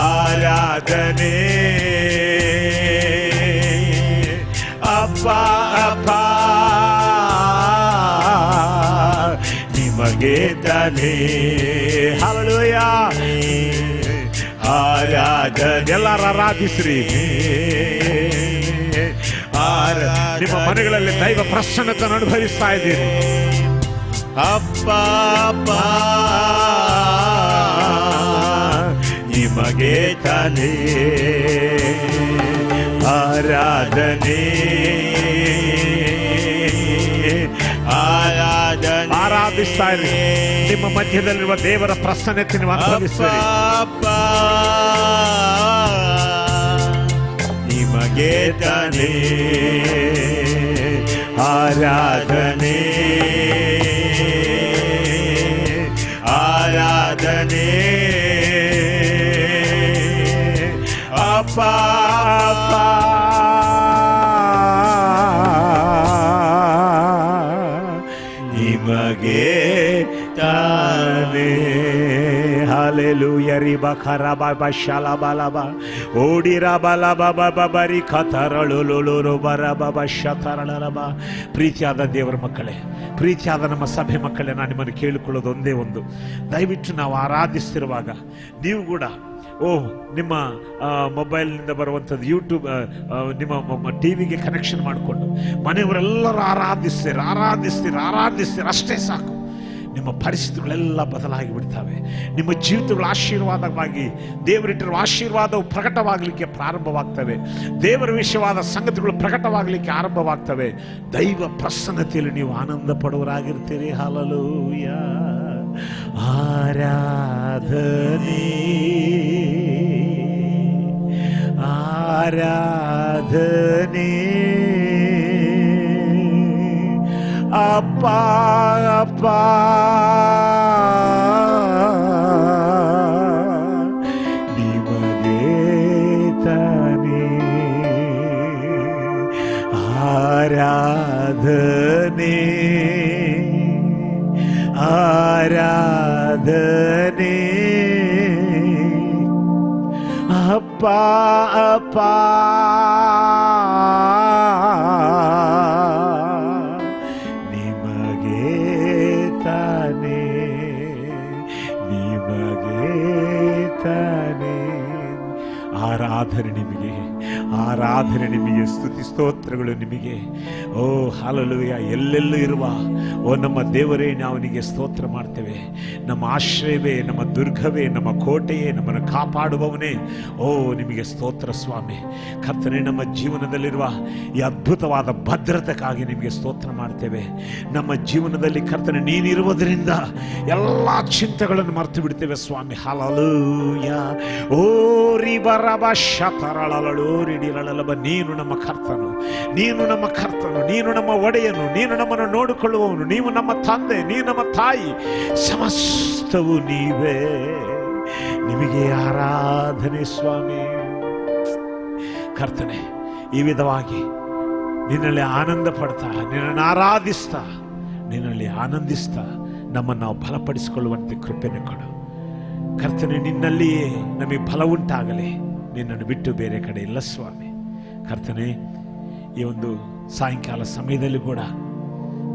ಆರಾಧನೆ ಅಪ್ಪ ಅಪ್ಪ ನಿಮಗೆ ತಾನೇ ಹಲ್ಲೆಲೂಯಾ ಆರಾಧನೆ ಎಲ್ಲರೂ ಆರಾಧಿಸ್ರಿ. ನಿಮ್ಮ ಮನೆಗಳಲ್ಲಿ ದೈವ ಪ್ರಸನ್ನತೆಯನ್ನು ಅನುಭವಿಸ್ತಾ ಇದ್ದೀರಿ. ಅಪ್ಪ ಅಪ್ಪ ನಿಮಗೆ ತಾನೇ ಆರಾಧನೆ ಆರಾಧನೆ ಆರಾಧಿಸ್ತಾ ಇರಿ. ನಿಮ್ಮ ಮಧ್ಯದಲ್ಲಿರುವ ದೇವರ ಪ್ರಸನ್ನತೆ ನೀವು ಅನುಭವಿಸ್ತೀರಿ. ಅಪ್ಪ ನಿಮಗೆ ತಾನೇ ಆರಾಧನೆ ಆರಾಧನೆ ಅಪ್ಪ ಅಪ್ಪ ನಿಮಗೆ ತಾನೇ Hallelujah riba kharaba bashala balaba odira balaba baba bari khataralulu baraba bashataralaba. ಪ್ರೀತಿಯಾದ ದೇವರ ಮಕ್ಕಳೇ, ಪ್ರೀತಿಯಾದ ನಮ್ಮ ಸಭೆ ಮಕ್ಕಳೇ, ನಾನು ನಿಮ್ಮನ್ನು ಕೇಳಿಕೊಳ್ಳೋದು ಒಂದೇ ಒಂದು, ದಯವಿಟ್ಟು ನಾವು ಆರಾಧಿಸ್ತಿರುವಾಗ ನೀವು ಕೂಡ ನಿಮ್ಮ ಮೊಬೈಲ್ನಿಂದ ಬರುವಂಥದ್ದು ಯೂಟ್ಯೂಬ್ ನಿಮ್ಮ ಟಿವಿಗೆ ಕನೆಕ್ಷನ್ ಮಾಡಿಕೊಂಡು ಮನೆಯವರೆಲ್ಲರೂ ಆರಾಧಿಸ್ತೀರ ಅಷ್ಟೇ ಸಾಕು. ನಿಮ್ಮ ಪರಿಸ್ಥಿತಿಗಳೆಲ್ಲ ಬದಲಾಗಿ ಬಿಡ್ತವೆ. ನಿಮ್ಮ ಜೀವಿತಗಳು ಆಶೀರ್ವಾದವಾಗಿ ದೇವರಿಟ್ಟಿರುವ ಆಶೀರ್ವಾದವು ಪ್ರಕಟವಾಗಲಿಕ್ಕೆ ಪ್ರಾರಂಭವಾಗ್ತವೆ. ದೇವರ ವಿಷಯವಾದ ಸಂಗತಿಗಳು ಪ್ರಕಟವಾಗಲಿಕ್ಕೆ ಆರಂಭವಾಗ್ತವೆ. ದೈವ ಪ್ರಸನ್ನತೆಯಲ್ಲಿ ನೀವು ಆನಂದ ಪಡುವರಾಗಿರ್ತೀರಿ. ಹಲ್ಲೆಲೂಯಾ. ಆರಾಧನೆ ಆರಾಧನೆ ಅಪ್ಪ ಅಪ್ಪ ನಿಮಗೆ ತಾನೇ ಅಪ್ಪ ಅಪ್ಪ ನಿಮಗೆ ತಾನೇ ನಿಮಗೆ ತಾನೇ ಆರಾಧನೆ ನಿಮಗೆ, ಆರಾಧನೆ ನಿಮಗೆ, ಸ್ತುತಿ ಸ್ತೋತ್ರಗಳು ನಿಮಗೆ. ಓ ಹಲ್ಲೆಲೂಯಾ. ಎಲ್ಲೆಲ್ಲೂ ಇರುವ ಓ ನಮ್ಮ ದೇವರೇ, ನಾವು ನಿಮಗೆ ಸ್ತೋತ್ರ ಮಾಡ್ತೇವೆ. ನಮ್ಮ ಆಶ್ರಯವೇ, ನಮ್ಮ ದುರ್ಗವೇ, ನಮ್ಮ ಕೋಟೆಯೇ, ನಮ್ಮನ್ನು ಕಾಪಾಡುವವನೇ, ಓ ನಿಮಗೆ ಸ್ತೋತ್ರ ಸ್ವಾಮಿ. ಕರ್ತನೆ, ನಮ್ಮ ಜೀವನದಲ್ಲಿರುವ ಈ ಅದ್ಭುತವಾದ ಭದ್ರತೆಗಾಗಿ ನಿಮಗೆ ಸ್ತೋತ್ರ ಮಾಡ್ತೇವೆ. ನಮ್ಮ ಜೀವನದಲ್ಲಿ ಕರ್ತನೆ ನೀನಿರುವುದರಿಂದ ಎಲ್ಲ ಚಿಂತೆಗಳನ್ನು ಮರೆತು ಬಿಡ್ತೇವೆ ಸ್ವಾಮಿ. ಹಲ್ಲೆಲೂಯಾ. ಓ ರಿಬರಬ ಶತರಳಲಡೋರಿಡಿರಳಲಬ. ನೀನು ನಮ್ಮ ಕರ್ತನು, ನೀನು ನಮ್ಮ ಕರ್ತನು, ನೀನು ನಮ್ಮ ಒಡೆಯನು, ನೀನು ನಮ್ಮನ್ನು ನೋಡಿಕೊಳ್ಳುವವನು, ನೀವು ನಮ್ಮ ತಂದೆ, ನೀನು ನಮ್ಮ ತಾಯಿ, ಸಮಸ್ತವು ನೀವೇ. ನಿಮಗೆ ಆರಾಧನೆ ಸ್ವಾಮಿ. ಕರ್ತನೆ, ಈ ವಿಧವಾಗಿ ನಿನ್ನಲ್ಲಿ ಆನಂದ ಪಡ್ತಾ, ನಿನ್ನನ್ನು ಆರಾಧಿಸ್ತಾ, ನಿನ್ನಲ್ಲಿ ಆನಂದಿಸ್ತಾ ನಮ್ಮನ್ನು ನಾವು ಬಲಪಡಿಸಿಕೊಳ್ಳುವಂತೆ ಕೃಪೆಯನ್ನು ಕೊಡು ಕರ್ತನೆ. ನಿನ್ನಲ್ಲಿಯೇ ನಮಗೆ ಬಲ ಉಂಟಾಗಲಿ, ನಿನ್ನನ್ನು ಬಿಟ್ಟು ಬೇರೆ ಕಡೆ ಇಲ್ಲ ಸ್ವಾಮಿ. ಕರ್ತನೆ, ಈ ಒಂದು ಸಾಯಂಕಾಲ ಸಮಯದಲ್ಲಿ ಕೂಡ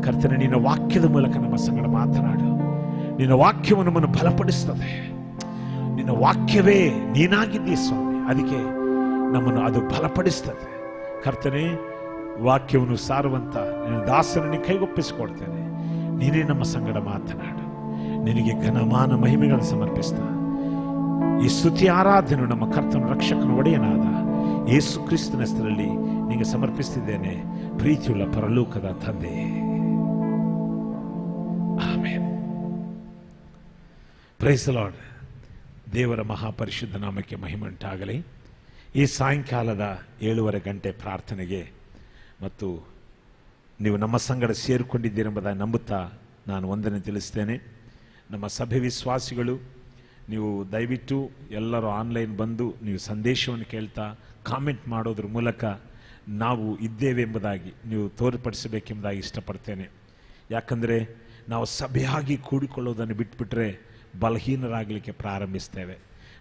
ಕರ್ತನೆ, ನಿನ್ನ ವಾಕ್ಯದ ಮೂಲಕ ನಮ್ಮ ಸಂಗಡ ಮಾತನಾಡು. ನಿನ್ನ ವಾಕ್ಯವು ನಮ್ಮನ್ನು ಬಲಪಡಿಸ್ತದೆ. ನಿನ್ನ ವಾಕ್ಯವೇ ನೀನಾಗಿದ್ದೀ ಸ್ವಾಮಿ, ಅದಕ್ಕೆ ನಮ್ಮನ್ನು ಅದು ಬಲಪಡಿಸ್ತದೆ. ಕರ್ತನೆ, ವಾಕ್ಯವನ್ನು ಸಾರುವಂತ ನಿನ್ನ ದಾಸರನ್ನು ಕೈಗೊಪ್ಪಿಸಿಕೊಡ್ತೇನೆ. ನೀನೇ ನಮ್ಮ ಸಂಗಡ ಮಾತನಾಡು. ನಿನಗೆ ಘನಮಾನ ಮಹಿಮೆಗಳನ್ನು ಸಮರ್ಪಿಸ್ತಾ ಈ ಸ್ತುತಿ ಆರಾಧನೆ ನಮ್ಮ ಕರ್ತನ ರಕ್ಷಕನ ಒಡೆಯನಾದ ಯೇಸು ಕ್ರಿಸ್ತನ ಹೆಸರಲ್ಲಿ ನಿನಗೆ ಸಮರ್ಪಿಸುತ್ತಿದ್ದೇನೆ, ಪ್ರೀತಿಯುಳ್ಳ ಪರಲೋಕದ ತಂದೆ. ಆಮೆನ್. Praise the Lord. ದೇವರ ಮಹಾಪರಿಶುದ್ಧ ನಾಮಕ್ಕೆ ಮಹಿಮೆ ಉಂಟಾಗಲಿ. ಈ ಸಾಯಂಕಾಲದ 7:30 ಗಂಟೆ ಪ್ರಾರ್ಥನೆಗೆ ಮತ್ತು ನೀವು ನಮ್ಮ ಸಂಗಡ ಸೇರಿಕೊಂಡಿದ್ದೀರೆಂಬುದಾಗಿ ನಂಬುತ್ತಾ ನಾನು ವಂದನೆ ತಿಳಿಸ್ತೇನೆ. ನಮ್ಮ ಸಭೆ ವಿಶ್ವಾಸಿಗಳು, ನೀವು ದಯವಿಟ್ಟು ಎಲ್ಲರೂ ಆನ್ಲೈನ್ ಬಂದು ನೀವು ಸಂದೇಶವನ್ನು ಕೇಳ್ತಾ ಕಾಮೆಂಟ್ ಮಾಡೋದ್ರ ಮೂಲಕ ನಾವು ಇದ್ದೇವೆ ಎಂಬುದಾಗಿ ನೀವು ತೋರ್ಪಡಿಸಬೇಕೆಂಬುದಾಗಿ ಇಷ್ಟಪಡ್ತೇನೆ. ಯಾಕಂದರೆ ನಾವು ಸಭೆಯಾಗಿ ಕೂಡಿಕೊಳ್ಳೋದನ್ನು ಬಿಟ್ಬಿಟ್ರೆ ಬಲಹೀನರಾಗಲಿಕ್ಕೆ ಪ್ರಾರಂಭಿಸ್ತೇವೆ.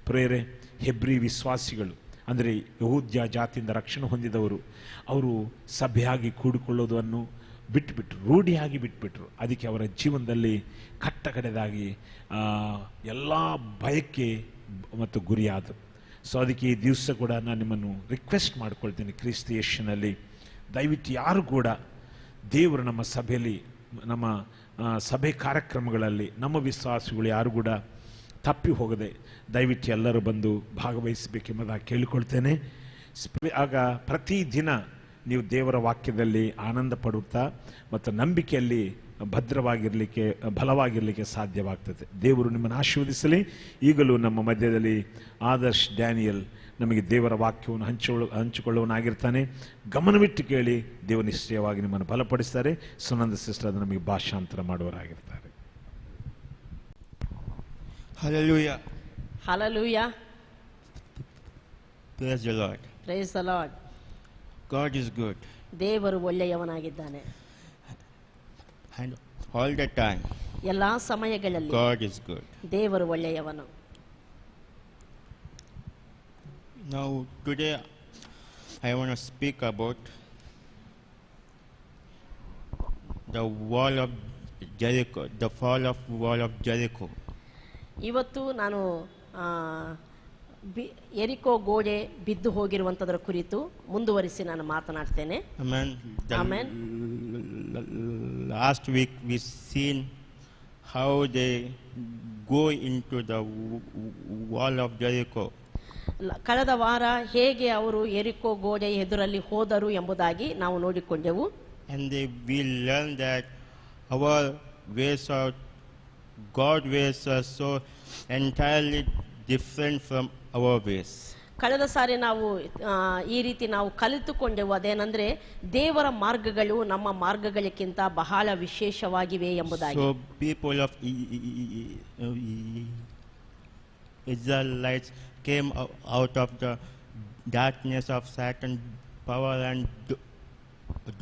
ಪ್ರೇರೆ, ಹೆಬ್ರಿ ವಿಶ್ವಾಸಿಗಳು ಅಂದರೆ ಯಹೂದ್ಯ ಜಾತಿಯಿಂದ ರಕ್ಷಣೆ ಹೊಂದಿದವರು, ಅವರು ಸಭೆಯಾಗಿ ಕೂಡಿಕೊಳ್ಳೋದನ್ನು ಬಿಟ್ಟುಬಿಟ್ರು, ರೂಢಿಯಾಗಿ ಬಿಟ್ಬಿಟ್ರು. ಅದಕ್ಕೆ ಅವರ ಜೀವನದಲ್ಲಿ ಕಟ್ಟಕಡೆದಾಗಿ ಎಲ್ಲ ಭಯಕ್ಕೆ ಮತ್ತು ಗುರಿಯಾದರು. ಸೊ ಅದಕ್ಕೆ ಈ ದಿವಸ ಕೂಡ ನಾನು ನಿಮ್ಮನ್ನು ರಿಕ್ವೆಸ್ಟ್ ಮಾಡ್ಕೊಳ್ತೀನಿ, ಕ್ರಿಸ್ತ ಯೇಸುವಿನಲ್ಲಿ ದಯವಿಟ್ಟು ಯಾರು ಕೂಡ ದೇವರು ನಮ್ಮ ಸಭೆಯಲ್ಲಿ, ನಮ್ಮ ಸಭೆ ಕಾರ್ಯಕ್ರಮಗಳಲ್ಲಿ ನಮ್ಮ ವಿಶ್ವಾಸಿಗಳು ಯಾರು ಕೂಡ ತಪ್ಪಿ ಹೋಗದೆ ದಯವಿಟ್ಟು ಎಲ್ಲರೂ ಬಂದು ಭಾಗವಹಿಸಬೇಕೆಂಬುದಾಗಿ ಕೇಳಿಕೊಳ್ತೇನೆ. ಆಗ ಪ್ರತಿದಿನ ನೀವು ದೇವರ ವಾಕ್ಯದಲ್ಲಿ ಆನಂದ ಪಡುತ್ತಾ ಮತ್ತು ನಂಬಿಕೆಯಲ್ಲಿ ಭದ್ರವಾಗಿರಲಿಕ್ಕೆ, ಬಲವಾಗಿರಲಿಕ್ಕೆ ಸಾಧ್ಯವಾಗ್ತದೆ. ದೇವರು ನಿಮ್ಮನ್ನು ಆಶೀರ್ವದಿಸಲಿ. ಈಗಲೂ ನಮ್ಮ ಮಧ್ಯದಲ್ಲಿ ಆದರ್ಶ್ ಡ್ಯಾನಿಯಲ್ ನಮಗೆ ದೇವರ ವಾಕ್ಯವನ್ನು ಹಂಚಿಕೊಳ್ಳುವನಾಗಿರ್ತಾನೆ. ಗಮನವಿಟ್ಟು ಕೇಳಿ, ದೇವ ನಿಶ್ಚಯವಾಗಿ ನಿಮ್ಮನ್ನು ಬಲಪಡಿಸ್ತಾರೆ. ಸುನಂದ ಸಿಸ್ಟರ್ ಅದು ನಮಗೆ ಭಾಷಾಂತರ ಮಾಡುವರಾಗಿರ್ತಾರೆ. Hallelujah. Hallelujah. Praise the Lord. Praise the Lord. God is good. ದೇವರು ಒಳ್ಳೆಯವನಾಗಿದ್ದಾನೆ. And all the time, ಎಲ್ಲಾ ಸಮಯಗಳಲ್ಲಿ God is good. ದೇವರು ಒಳ್ಳೆಯವನು. Now, today, I want to speak about the wall of Jericho, the fall of wall of Jericho. ಇವತ್ತು ನಾನು ಎರಿಕೋ ಗೋಡೆ ಬಿದ್ದು ಹೋಗಿರುವಂಥದ್ರ ಕುರಿತು ಮುಂದುವರಿಸಿ ನಾನು ಮಾತನಾಡ್ತೇನೆ. Amen. Amen. Last week we seen how they go into the wall of Jericho. ಕಳೆದ ವಾರ ಹೇಗೆ ಅವರು ಎರಿಕೋ ಗೋಡೆ ಎದುರಲ್ಲಿ ಹೋದರು ಎಂಬುದಾಗಿ ನಾವು ನೋಡಿಕೊಂಡೆವು. And we learn that our ways of God ways are so entirely different from our ways. ಕಳೆದ ಸಾರಿ ನಾವು ಈ ರೀತಿ ನಾವು ಕಲಿತುಕೊಂಡೆವು. ಅದೇನೆಂದರೆ ದೇವರ ಮಾರ್ಗಗಳು ನಮ್ಮ ಮಾರ್ಗಗಳಿಗಿಂತ ಬಹಳ ವಿಶೇಷವಾಗಿವೆ ಎಂಬುದಾಗಿ. So people of Israelites came out of the darkness of Satan, power and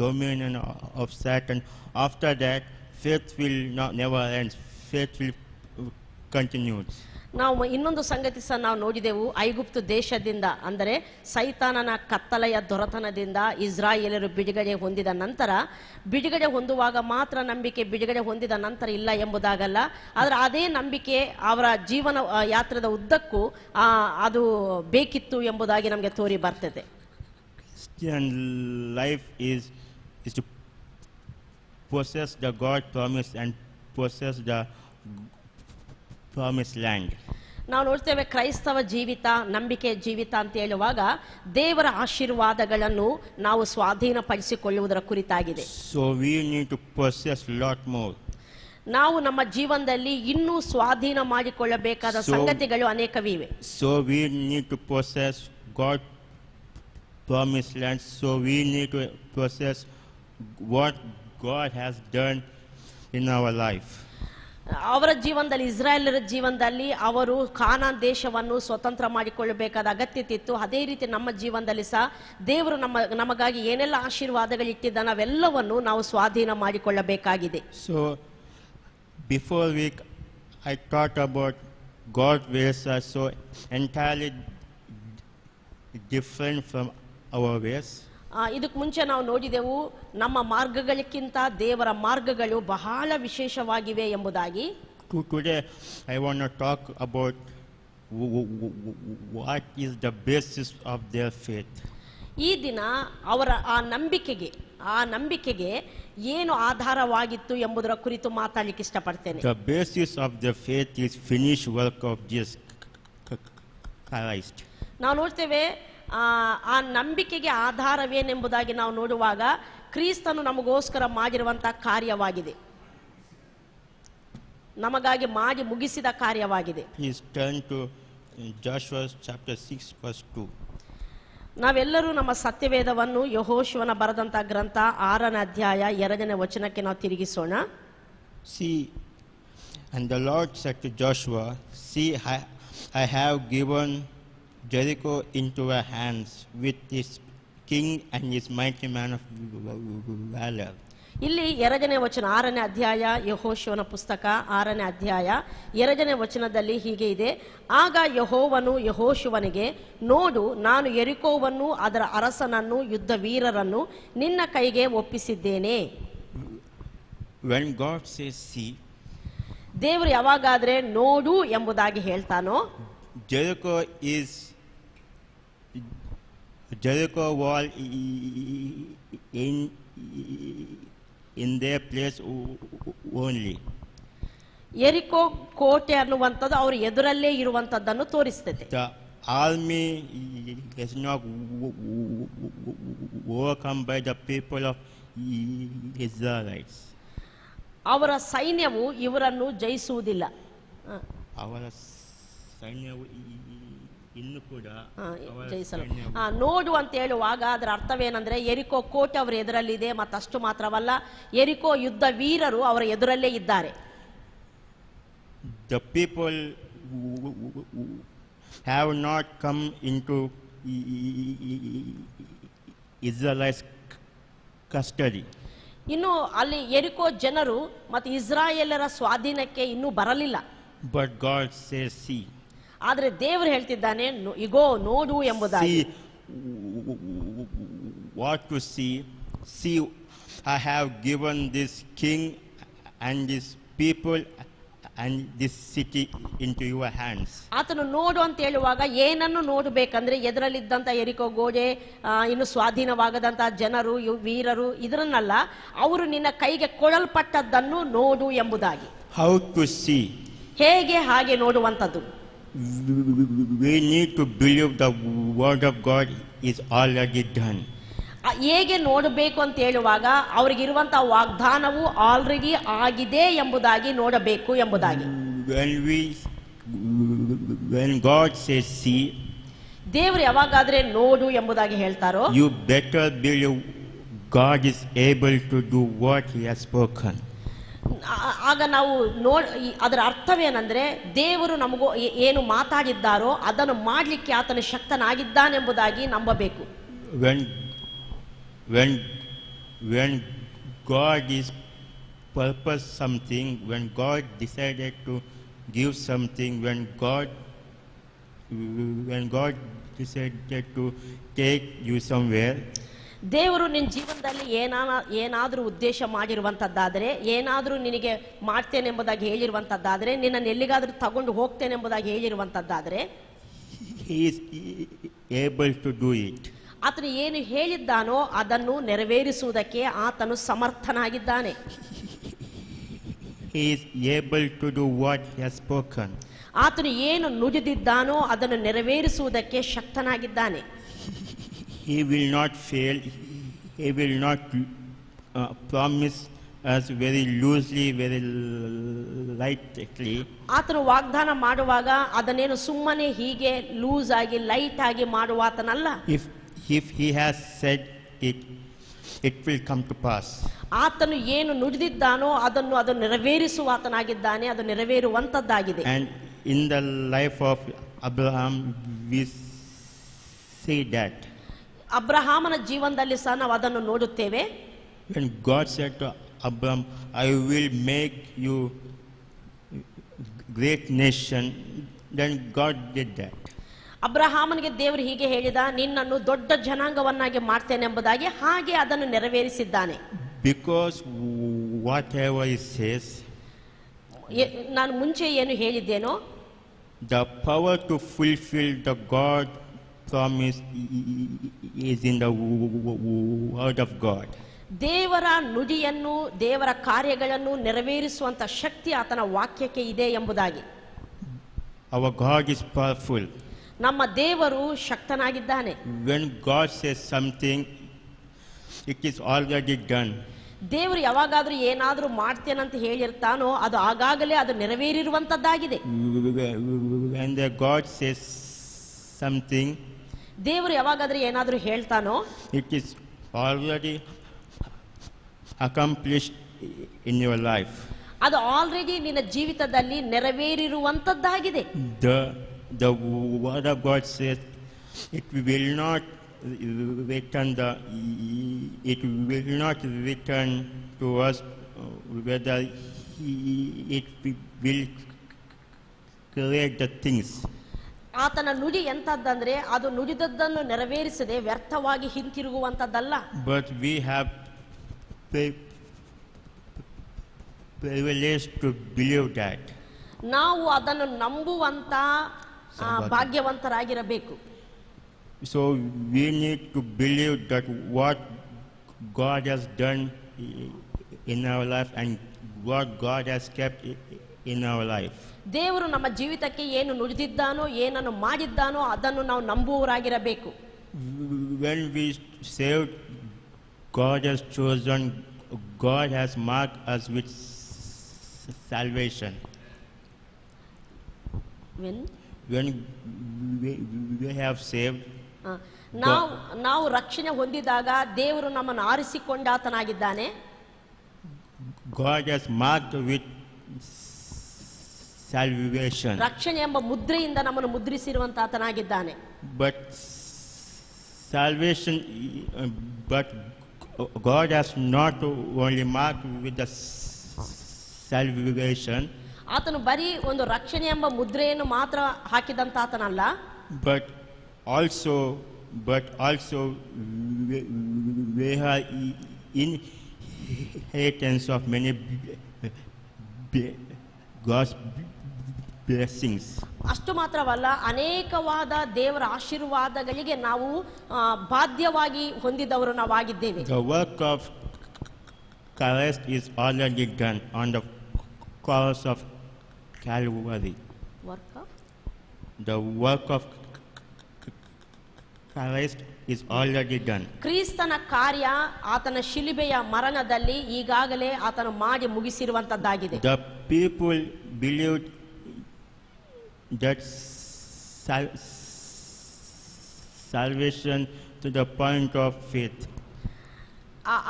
dominion of Satan. After that, faith will never end. Faith will continue. ನಾವು ಇನ್ನೊಂದು ಸಂಗತಿ ಸಹ ನಾವು ನೋಡಿದೆವು. ಐಗುಪ್ತ ದೇಶದಿಂದ ಅಂದರೆ ಸೈತಾನನ ಕತ್ತಲೆಯ ದೊರೆತನದಿಂದ ಇಸ್ರಾಯೇಲರು ಬಿಡುಗಡೆ ಹೊಂದಿದ ನಂತರ, ಬಿಡುಗಡೆ ಹೊಂದುವಾಗ ಮಾತ್ರ ನಂಬಿಕೆ, ಬಿಡುಗಡೆ ಹೊಂದಿದ ನಂತರ ಇಲ್ಲ ಎಂಬುದಾಗಲ್ಲ, ಆದರೆ ಅದೇ ನಂಬಿಕೆ ಅವರ ಜೀವನ ಯಾತ್ರೆದ ಉದ್ದಕ್ಕೂ ಅದು ಬೇಕಿತ್ತು ಎಂಬುದಾಗಿ ನಮಗೆ ತೋರಿ ಬರ್ತದೆ. Christian life is to possess the God promise and possess the promised land. ನಾವು ನೋಡ್ತೇವೆ ಕ್ರೈಸ್ತವ ಜೀವಿತ, ನಂಬಿಕೆ ಜೀವಿತ ಅಂತ ಹೇಳುವಾಗ ದೇವರ ಆಶೀರ್ವಾದಗಳನ್ನು ನಾವು ಸ್ವಾಧೀನಪಡಿಸಿಕೊಳ್ಳುವುದರ ಕುರಿತಾಗಿದೆ. So we need to possess lot more. ನಾವು ನಮ್ಮ ಜೀವನದಲ್ಲಿ ಇನ್ನೂ ಸ್ವಾಧೀನ ಮಾಡಿಕೊಳ್ಳಬೇಕಾದ ಸಂಗತಿಗಳು ಅನೇಕವಿವೆ. So we need to possess God promised land. So we need to possess what God has done in our life. ಅವರ ಜೀವನದಲ್ಲಿ, ಇಸ್ರಾಯೇಲರ ಜೀವನದಲ್ಲಿ ಅವರು ಕಾನಾನ್ ದೇಶವನ್ನು ಸ್ವತಂತ್ರ ಮಾಡಿಕೊಳ್ಳಬೇಕಾದ ಅಗತ್ಯತೆ ಇತ್ತು. ಅದೇ ರೀತಿ ನಮ್ಮ ಜೀವನದಲ್ಲಿ ಸಹ ದೇವರು ನಮಗಾಗಿ ಏನೆಲ್ಲ ಆಶೀರ್ವಾದಗಳು ಇಟ್ಟಿದ್ದಾನೆ ಅವೆಲ್ಲವನ್ನು ನಾವು ಸ್ವಾಧೀನ ಮಾಡಿಕೊಳ್ಳಬೇಕಾಗಿದೆ. So before week I thought about God's ways are so entirely different from our ways. ಇದಕ್ಕೆ ಮುಂಚೆ ನಾವು ನೋಡಿದೆವು ನಮ್ಮ ಮಾರ್ಗಗಳಿಗಿಂತ ದೇವರ ಮಾರ್ಗಗಳು ಬಹಳ ವಿಶೇಷವಾಗಿವೆ ಎಂಬುದಾಗಿ. Today I want to talk about what is the basis of their faith. ಈ ದಿನ ಅವರ ಆ ನಂಬಿಕೆಗೆ ಏನು ಆಧಾರವಾಗಿತ್ತು ಎಂಬುದರ ಕುರಿತು ಮಾತಾಡಲಿಕ್ಕೆ ಇಷ್ಟಪಡ್ತೇನೆ. The basis of their faith is finished work of Jesus Christ. ನಾವು ನೋಡ್ತೇವೆ ಆ ನಂಬಿಕೆಗೆ ಆಧಾರವೇನೆಂಬುದಾಗಿ ನಾವು ನೋಡುವಾಗ ಕ್ರಿಸ್ತನು ನಮಗೋಸ್ಕರ ಮಾಡಿರುವಂತಹ ಕಾರ್ಯವಾಗಿದೆ, ನಮಗಾಗಿ ಮಾಡಿ ಮುಗಿಸಿದ ಕಾರ್ಯವಾಗಿದೆ. Please turn to Joshua chapter 6 verse 2. ನಾವೆಲ್ಲರೂ ನಮ್ಮ ಸತ್ಯವೇದವನ್ನು ಯೆಹೋಶುವನ ಬರೆದಂತಹ ಗ್ರಂಥ 6ನೇ ಅಧ್ಯಾಯ 2ನೇ ವಚನಕ್ಕೆ ನಾವು ತಿರುಗಿಸೋಣ. See, and the Lord said to Joshua, see, I have given Jericho into our hands with his king and his mighty man of valor. ಇಲ್ಲಿ 2ನೇ ವಚನ, 6ನೇ ಅಧ್ಯಾಯ ಯೆಹೋಶುವನ ಪುಸ್ತಕ 6ನೇ ಅಧ್ಯಾಯ 2ನೇ ವಚನದಲ್ಲಿ ಹೀಗೆ ಇದೆ. ಆಗ ಯೆಹೋವನು ಯೆಹೋಶುವನಿಗೆ, ನೋಡು, ನಾನು ಯೆರಿಕೋವನ್ನು, ಅದರ ಅರಸನನ್ನು, ಯುದ್ಧ ವೀರರನ್ನು ನಿನ್ನ ಕೈಗೆ ಒಪ್ಪಿಸಿದ್ದೇನೆ. When God says see, ದೇವರು ಯಾವಾಗಾದ್ರೆ ನೋಡು ಎಂಬುದಾಗಿ ಹೇಳ್ತಾನೋ, Jericho wall in their place only. ಯೆರಿಕೋ ಕೋಟೆ ಅನ್ನುವಂಥದ್ದು ಅವ್ರ ಎದುರಲ್ಲೇ ಇರುವಂತದ್ದನ್ನು ತೋರಿಸ್ತದೆ. The army is not overcome by the people of Israelites. ಅವರ ಸೈನ್ಯವು ಇವರನ್ನು ಜಯಿಸುವುದಿಲ್ಲ. ಅವರ ಸೈನ್ಯವು ಇನ್ನು ಕೂಡ ಜಯಿಸಲು. ನೋಡು ಅಂತ ಹೇಳುವಾಗ ಅದರ ಅರ್ಥವೇನೆಂದ್ರೆ ಯೆರಿಕೋ ಕೋಟೆ ಅವರ ಎದುರಲ್ಲಿದೆ, ಮತ್ತಷ್ಟು ಮಾತ್ರವಲ್ಲ, ಯೆರಿಕೋ ಯುದ್ಧ ವೀರರು ಅವರ ಎದುರಲ್ಲೇ ಇದ್ದಾರೆ. The people have not come into Israelites custody. ಇನ್ನು ಅಲ್ಲಿ ಯೆರಿಕೋ ಜನರು ಮತ್ತು ಇಸ್ರಾಯೇಲರ ಸ್ವಾಧೀನಕ್ಕೆ ಇನ್ನೂ ಬರಲಿಲ್ಲ. But God says see. ಆದರೆ ದೇವರು ಹೇಳ್ತಿದ್ದಾನೆ, ಇಗೋ ನೋಡು ಎಂಬುದಾಗಿ. What to see? See, I have given this king and this people and this city into your hands. ಆತನು ನೋಡು ಅಂತ ಹೇಳುವಾಗ ಏನನ್ನು ನೋಡಬೇಕಂದ್ರೆ ಎದುರಲ್ಲಿದ್ದಂಥ ಯೆರಿಕೋ ಗೋಡೆ, ಇನ್ನು ಸ್ವಾಧೀನವಾಗದಂಥ ಜನರು, ವೀರರು, ಇದರನ್ನಲ್ಲ, ಅವರು ನಿನ್ನ ಕೈಗೆ ಕೊಡಲ್ಪಟ್ಟದ್ದನ್ನು ನೋಡು ಎಂಬುದಾಗಿ. How to see? ಹೇಗೆ ಹಾಗೆ ನೋಡುವಂಥದ್ದು. We need to believe the word of God is already done. ಹೇಗೆ ನೋಡಬೇಕು ಅಂತ ಹೇಳುವಾಗ ಅವರಿಗಿರುವಂತಹ ವಾಗ್ದಾನವು ಆಲ್ರೆಡಿ ಆಗಿದೆ ಎಂಬುದಾಗಿ ನೋಡಬೇಕು ಎಂಬುದಾಗಿ. When God says see, ದೇವರು ಯಾವಾಗಾದ್ರೆ ನೋಡು ಎಂಬುದಾಗಿ ಹೇಳ್ತಾರೋ, you better believe God is able to do what he has spoken. ಆಗ ನಾವು ಅದರ ಅರ್ಥವೇನೆಂದ್ರೆ ದೇವರು ನಮಗೂ ಏನು ಮಾತಾಡಿದ್ದಾರೋ ಅದನ್ನು ಮಾಡಲಿಕ್ಕೆ ಆತನ ಶಕ್ತನಾಗಿದ್ದಾನೆಂಬುದಾಗಿ ನಂಬಬೇಕು. When God is purpose something, when God decided to give something when God decided to take you somewhere, ದೇವರು ನಿನ್ನ ಜೀವನದಲ್ಲಿ ಏನಾದರೂ ಉದ್ದೇಶ ಮಾಡಿರುವಂಥದ್ದಾದರೆ, ಏನಾದರೂ ನಿನಗೆ ಮಾಡ್ತೇನೆಂಬುದಾಗಿ ಹೇಳಿರುವಂಥದ್ದಾದರೆ, ನಿನ್ನನ್ನು ಎಲ್ಲಿಗಾದರೂ ತಗೊಂಡು ಹೋಗ್ತೇನೆಂಬುದಾಗಿ ಹೇಳಿರುವಂಥದ್ದಾದರೆ, He is able to do it. ಆತನು ಏನು ಹೇಳಿದ್ದಾನೋ ಅದನ್ನು ನೆರವೇರಿಸುವುದಕ್ಕೆ ಆತನು ಸಮರ್ಥನಾಗಿದ್ದಾನೆ. He is able to do what he has spoken. ಆತನು ಏನು ನುಡಿದಿದ್ದಾನೋ ಅದನ್ನು ನೆರವೇರಿಸುವುದಕ್ಕೆ ಶಕ್ತನಾಗಿದ್ದಾನೆ. He will not fail. He will not promise us very loosely, very lightly. ಆತನು ವಾಗ್ದಾನ ಮಾಡುವಾಗ ಅದನ್ನೇನು ಸುಮ್ಮನೆ ಹೀಗೆ ಲೂಸ್ ಆಗಿ ಲೈಟ್ ಆಗಿ ಮಾಡುವಾತನಲ್ಲ. If he has said it, it will come to pass. ಆತನು ಏನು ನುಡಿದಿದ್ದಾನೋ ಅದನ್ನು ನೆರವೇರಿಸುವಾತನಾಗಿದ್ದಾನೆ, ಅದು ನೆರವೇರುವಂತದ್ದಾಗಿದೆ. And in the life of Abraham we see that. ಅಬ್ರಹಾಮನ ಜೀವನದಲ್ಲಿ ಸಹ ನಾವು ಅದನ್ನು ನೋಡುತ್ತೇವೆ. When God said to Abraham, I will make you great nation, then God did that. ಅಬ್ರಹಾಮನಿಗೆ ದೇವರು ಹೀಗೆ ಹೇಳಿದ, ನಿನ್ನನ್ನು ದೊಡ್ಡ ಜನಾಂಗವನ್ನಾಗಿ ಮಾಡ್ತೇನೆ ಎಂಬುದಾಗಿ, ಹಾಗೆ ಅದನ್ನು ನೆರವೇರಿಸಿದ್ದಾನೆ. Because whatever he says, ನಾನು ಮುಂಚೆ ಏನು ಹೇಳಿದ್ದೇನೋ, the power to fulfill the God promise is in the word of God. ದೇವರ ನುಡಿಯನ್ನು, ದೇವರ ಕಾರ್ಯಗಳನ್ನು ನೆರವೇರಿಸುವಂತ ಶಕ್ತಿ ಆತನ ವಾಕ್ಯಕ್ಕೆ ಇದೆ ಎಂಬುದಾಗಿ. Our God is powerful. ನಮ್ಮ ದೇವರು ಶಕ್ತನಾಗಿದ್ದಾನೆ. When God says something, it is already done. ದೇವರು ಯಾವಾಗಾದ್ರೂ ಏನಾದ್ರೂ ಮಾಡ್ತೇನಂತ ಹೇಳಿರ್ತಾನೋ ಅದು ಆಗಾಗಲೇ ಅದು ನೆರವೇರಿರುವಂತದ್ದಾಗಿದೆ. When the God says something, ದೇವರು ಯಾವಾಗಾದ್ರೂ ಏನಾದ್ರೂ ಹೇಳ್ತಾನೋ it is already accomplished in your life. ಅದು ಆಲ್ರೆಡಿ ನಿನ್ನ ಜೀವಿತದಲ್ಲಿ ನೆರವೇರಿರುವಂತದ್ದಾಗಿದೆ. The word of God says it will not return to us whether it will create the things. ಆತನ ನುಡಿ ಎಂತದ್ದಂದ್ರೆ ಅದು ನುಡಿದದ್ದನ್ನು ನೆರವೇರಿಸದೆ ವ್ಯರ್ಥವಾಗಿ ಹಿಂತಿರುಗುವಂತದ್ದಲ್ಲ. But we have privilege to believe that. ನಾವು ಅದನ್ನು ನಂಬುವಂತ ಭಾಗ್ಯವಂತರಾಗಿರಬೇಕು. So we need to believe that what God has done in our life and what God has kept in our life. ದೇವರು ನಮ್ಮ ಜೀವಿತಕ್ಕೆ ಏನು ನುಡಿದಿದ್ದಾನೋ, ಏನನ್ನು ಮಾಡಿದ್ದಾನೋ ಅದನ್ನು ನಾವು ನಂಬುವವರಾಗಿರಬೇಕು. When we saved, God has chosen, God has marked us with salvation. When we have saved, ನಾವು ರಕ್ಷಣೆ ಹೊಂದಿದಾಗ ದೇವರು ನಮ್ಮನ್ನು ಆರಿಸಿಕೊಂಡ ಆತನಾಗಿದ್ದಾನೆ. God has marked with salvation. ರಕ್ಷಣೆ ಎಂಬ ಮುದ್ರೆಯಿಂದ ನಮ್ಮನ್ನು ಮುದ್ರಿಸಿರುವಂತ ಆತನಾಗಿದ್ದಾನೆ. But salvation, but God has not only marked with the salvation. ಆತನು ಬರೀ ಒಂದು ರಕ್ಷಣೆ ಎಂಬ ಮುದ್ರೆಯನ್ನು ಮಾತ್ರ ಹಾಕಿದಂತ ಆತನಲ್ಲ, but also we are inheritance of many God's blessings. ಅಷ್ಟು ಮಾತ್ರವಲ್ಲ, ಅನೇಕವಾದ ದೇವರ ಆಶೀರ್ವಾದಗಳಿಗೆ ನಾವು ಬಾಧ್ಯವಾಗಿ ಹೊಂದಿದವರು ನಾವಾಗಿದ್ದೇವೆ. The work of Christ is already done on the cross of Calvary. The work of Christ is already done. ಕ್ರಿಸ್ತನ ಕಾರ್ಯ ಆತನ ಶಿಲುಬೆಯ ಮರಣದಲ್ಲಿ ಈಗಾಗಲೇ ಆತನು ಮಾಡಿ ಮುಗಿಸಿರುವಂತದ್ದಾಗಿದೆ. The people believed that salvation to the point of faith.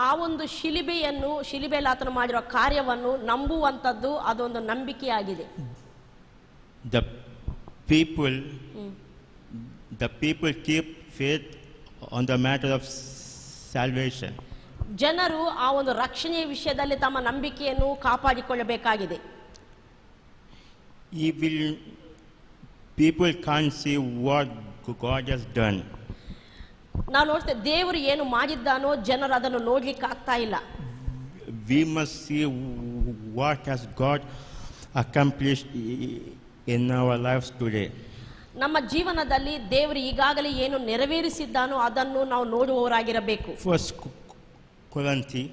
ಆ ಒಂದು ಶಿಲುಬೆಯಲ್ಲಿ ಆತನು ಮಾಡಿರೋ ಕಾರ್ಯವನ್ನು ನಂಬುವಂತದ್ದು ಅದೊಂದು ನಂಬಿಕೆಯಾಗಿದೆ. The people keep faith on the matter of salvation. ಜನರು ಆ ಒಂದು ರಕ್ಷಣೆಯ ವಿಷಯದಲ್ಲಿ ತಮ್ಮ ನಂಬಿಕೆಯನ್ನು ಕಾಪಾಡಿಕೊಳ್ಳಬೇಕಾಗಿದೆ. people can't see what God has done. ನಾವು ನೋಡ್ತೇವೆ ದೇವರು ಏನು ಮಾಡಿದ್ದಾನೋ ಜನರು ಅದನ್ನು ನೋಡ್ಲಿಕ್ಕೆ ಆಗ್ತಾ ಇಲ್ಲ. We must see what has God accomplished in our lives today. ನಮ್ಮ ಜೀವನದಲ್ಲಿ ದೇವರು ಈಗಾಗಲೇ ಏನು ನೆರವೇರಿಸಿದ್ದಾನೋ ಅದನ್ನು ನಾವು ನೋಡುವವರಾಗಿರಬೇಕು. First Corinthians,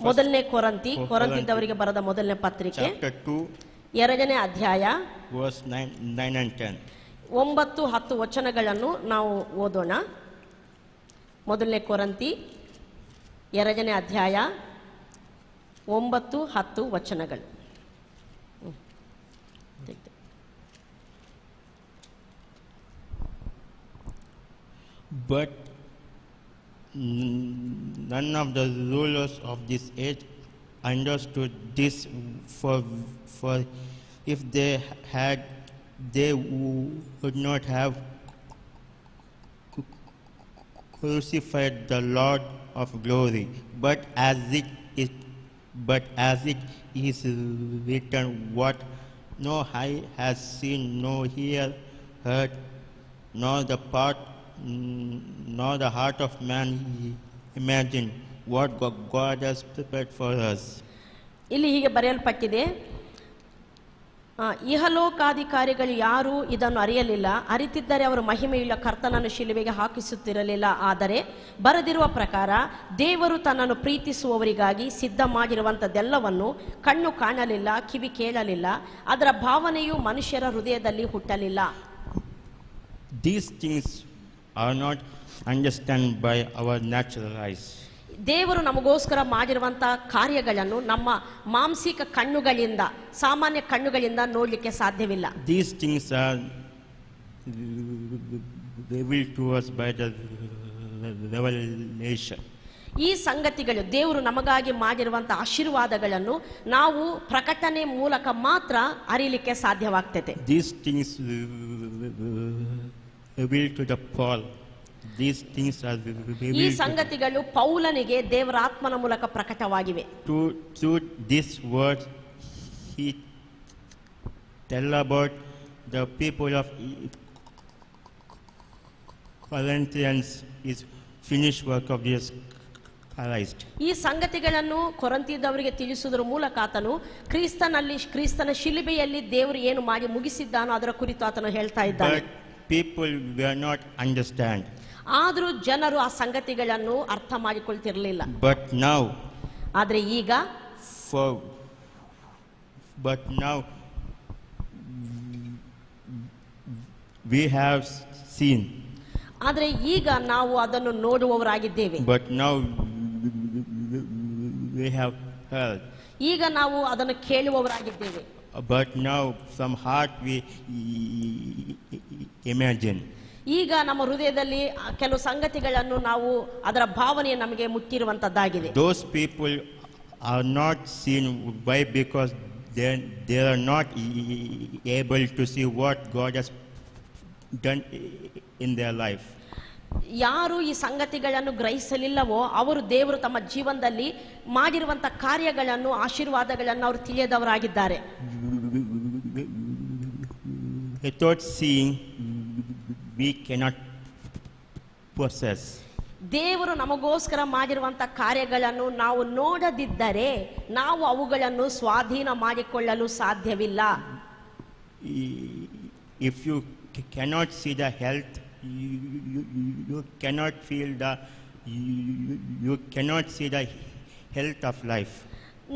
ಮೊದಲನೇ ಕೊರಂತಿದವರಿಗೆ ಬರೆದ ಮೊದಲನೇ ಪತ್ರಿಕೆ chapter 2, 2ನೇ ಅಧ್ಯಾಯ verse 9 and 10. 9-10 ವಚನಗಳನ್ನು ನಾವು ಓದೋಣ. ಮೊದಲನೇ ಕೊರಂತಿ 2ನೇ ಅಧ್ಯಾಯ 9-10 ವಚನಗಳು. But none of the rulers of this age understood this, for if they had, they would not have crucified the Lord of glory. But as it is written, what no eye has seen, no ear heard, nor the heart of man imagined, what God has prepared for us. ಇಲ್ಲಿ ಹೀಗೆ ಬರೆಯಲ್ಪಟ್ಟಿದೆ, ಇಹಲೋಕಾಧಿಕಾರಿಗಳು ಯಾರೂ ಇದನ್ನು ಅರಿಯಲಿಲ್ಲ, ಅರಿತಿದ್ದರೆ ಅವರು ಮಹಿಮೆಯುಳ್ಳ ಕರ್ತನನ್ನು ಶಿಲುಬೆಗೆ ಹಾಕಿಸುತ್ತಿರಲಿಲ್ಲ. ಆದರೆ ಬರೆದಿರುವ ಪ್ರಕಾರ ದೇವರು ತನ್ನನ್ನು ಪ್ರೀತಿಸುವವರಿಗಾಗಿ ಸಿದ್ಧ ಮಾಡಿರುವಂಥದ್ದೆಲ್ಲವನ್ನು ಕಣ್ಣು ಕಾಣಲಿಲ್ಲ, ಕಿವಿ ಕೇಳಲಿಲ್ಲ, ಅದರ ಭಾವನೆಯು ಮನುಷ್ಯರ ಹೃದಯದಲ್ಲಿ ಹುಟ್ಟಲಿಲ್ಲ. These things are not understood by our natural eyes. ದೇವರು ನಮಗೋಸ್ಕರ ಮಾಡಿರುವಂಥ ಕಾರ್ಯಗಳನ್ನು ನಮ್ಮ ಮಾಂಸಿಕ ಕಣ್ಣುಗಳಿಂದ, ಸಾಮಾನ್ಯ ಕಣ್ಣುಗಳಿಂದ ನೋಡಲಿಕ್ಕೆ ಸಾಧ್ಯವಿಲ್ಲ. These things are revealed to us by the revelation. ಈ ಸಂಗತಿಗಳು ದೇವರು ನಮಗಾಗಿ ಮಾಡಿರುವಂಥ ಆಶೀರ್ವಾದಗಳನ್ನು ನಾವು ಪ್ರಕಟಣೆ ಮೂಲಕ ಮಾತ್ರ ಅರಿಯಲಿಕ್ಕೆ ಸಾಧ್ಯವಾಗ್ತದೆ. These things revealed to the Paul. These things are ಈ revealed ಸಂಗತಿಗಳು ಪೌಲನಿಗೆ ದೇವರ ಆತ್ಮನ ಮೂಲಕ ಪ್ರಕಟವಾಗಿವೆ. through this word he tell about the people of Corinthians is finished work of Jesus Christ. ಈ ಸಂಗತಿಗಳನ್ನು ಕೊರಂತಿದವರಿಗೆ ತಿಳಿಸುವುದರ ಮೂಲಕ ಆತನು ಕ್ರಿಸ್ತನ ಶಿಲುಬೆಯಲ್ಲಿ ದೇವರು ಏನು ಮಾಡಿ ಮುಗಿಸಿದ್ದಾನೋ ಅದರ ಕುರಿತು ಆತನು ಹೇಳ್ತಾ ಇದ್ದಾನೆ. But people were not understand. ಆದರೂ ಜನರು ಆ ಸಂಗತಿಗಳನ್ನು ಅರ್ಥ ಮಾಡಿಕೊಳ್ತಿರಲಿಲ್ಲ. But now, ಆದರೆ ಈಗ we have seen. ಆದರೆ ಈಗ ನಾವು ಅದನ್ನು ನೋಡುವವರಾಗಿದ್ದೇವೆ. But now we have heard. ಈಗ ನಾವು ಅದನ್ನು ಕೇಳುವವರಾಗಿದ್ದೇವೆ. But now from heart we imagine. ಈಗ ನಮ್ಮ ಹೃದಯದಲ್ಲಿ ಕೆಲವು ಸಂಗತಿಗಳನ್ನು ನಾವು ಅದರ ಭಾವನೆ ನಮಗೆ ಮುಟ್ಟಿರುವಂತದ್ದಾಗಿದೆ. Those people are not seen. Why? Because they are not able to see what God has done in their life. ಯಾರು ಈ ಸಂಗತಿಗಳನ್ನು ಗ್ರಹಿಸಲಿಲ್ಲವೋ ಅವರು ದೇವರು ತಮ್ಮ ಜೀವನದಲ್ಲಿ ಮಾಡಿರುವಂತ ಕಾರ್ಯಗಳನ್ನು, ಆಶೀರ್ವಾದಗಳನ್ನು ಅವರು ತಿಳಿಯದವರಾಗಿದ್ದಾರೆ. Without seeing, we cannot possess. ದೇವರು ನಮಗೋಸ್ಕರ ಮಾಡಿರುವಂತ ಕಾರ್ಯಗಳನ್ನು ನಾವು ನೋಡದಿದ್ದರೆ ನಾವು ಅವುಗಳನ್ನು ಸ್ವಾಧೀನ ಮಾಡಿಕೊಳ್ಳಲು ಸಾಧ್ಯವಿಲ್ಲ. If you cannot see the health, you cannot feel you cannot see the health of life.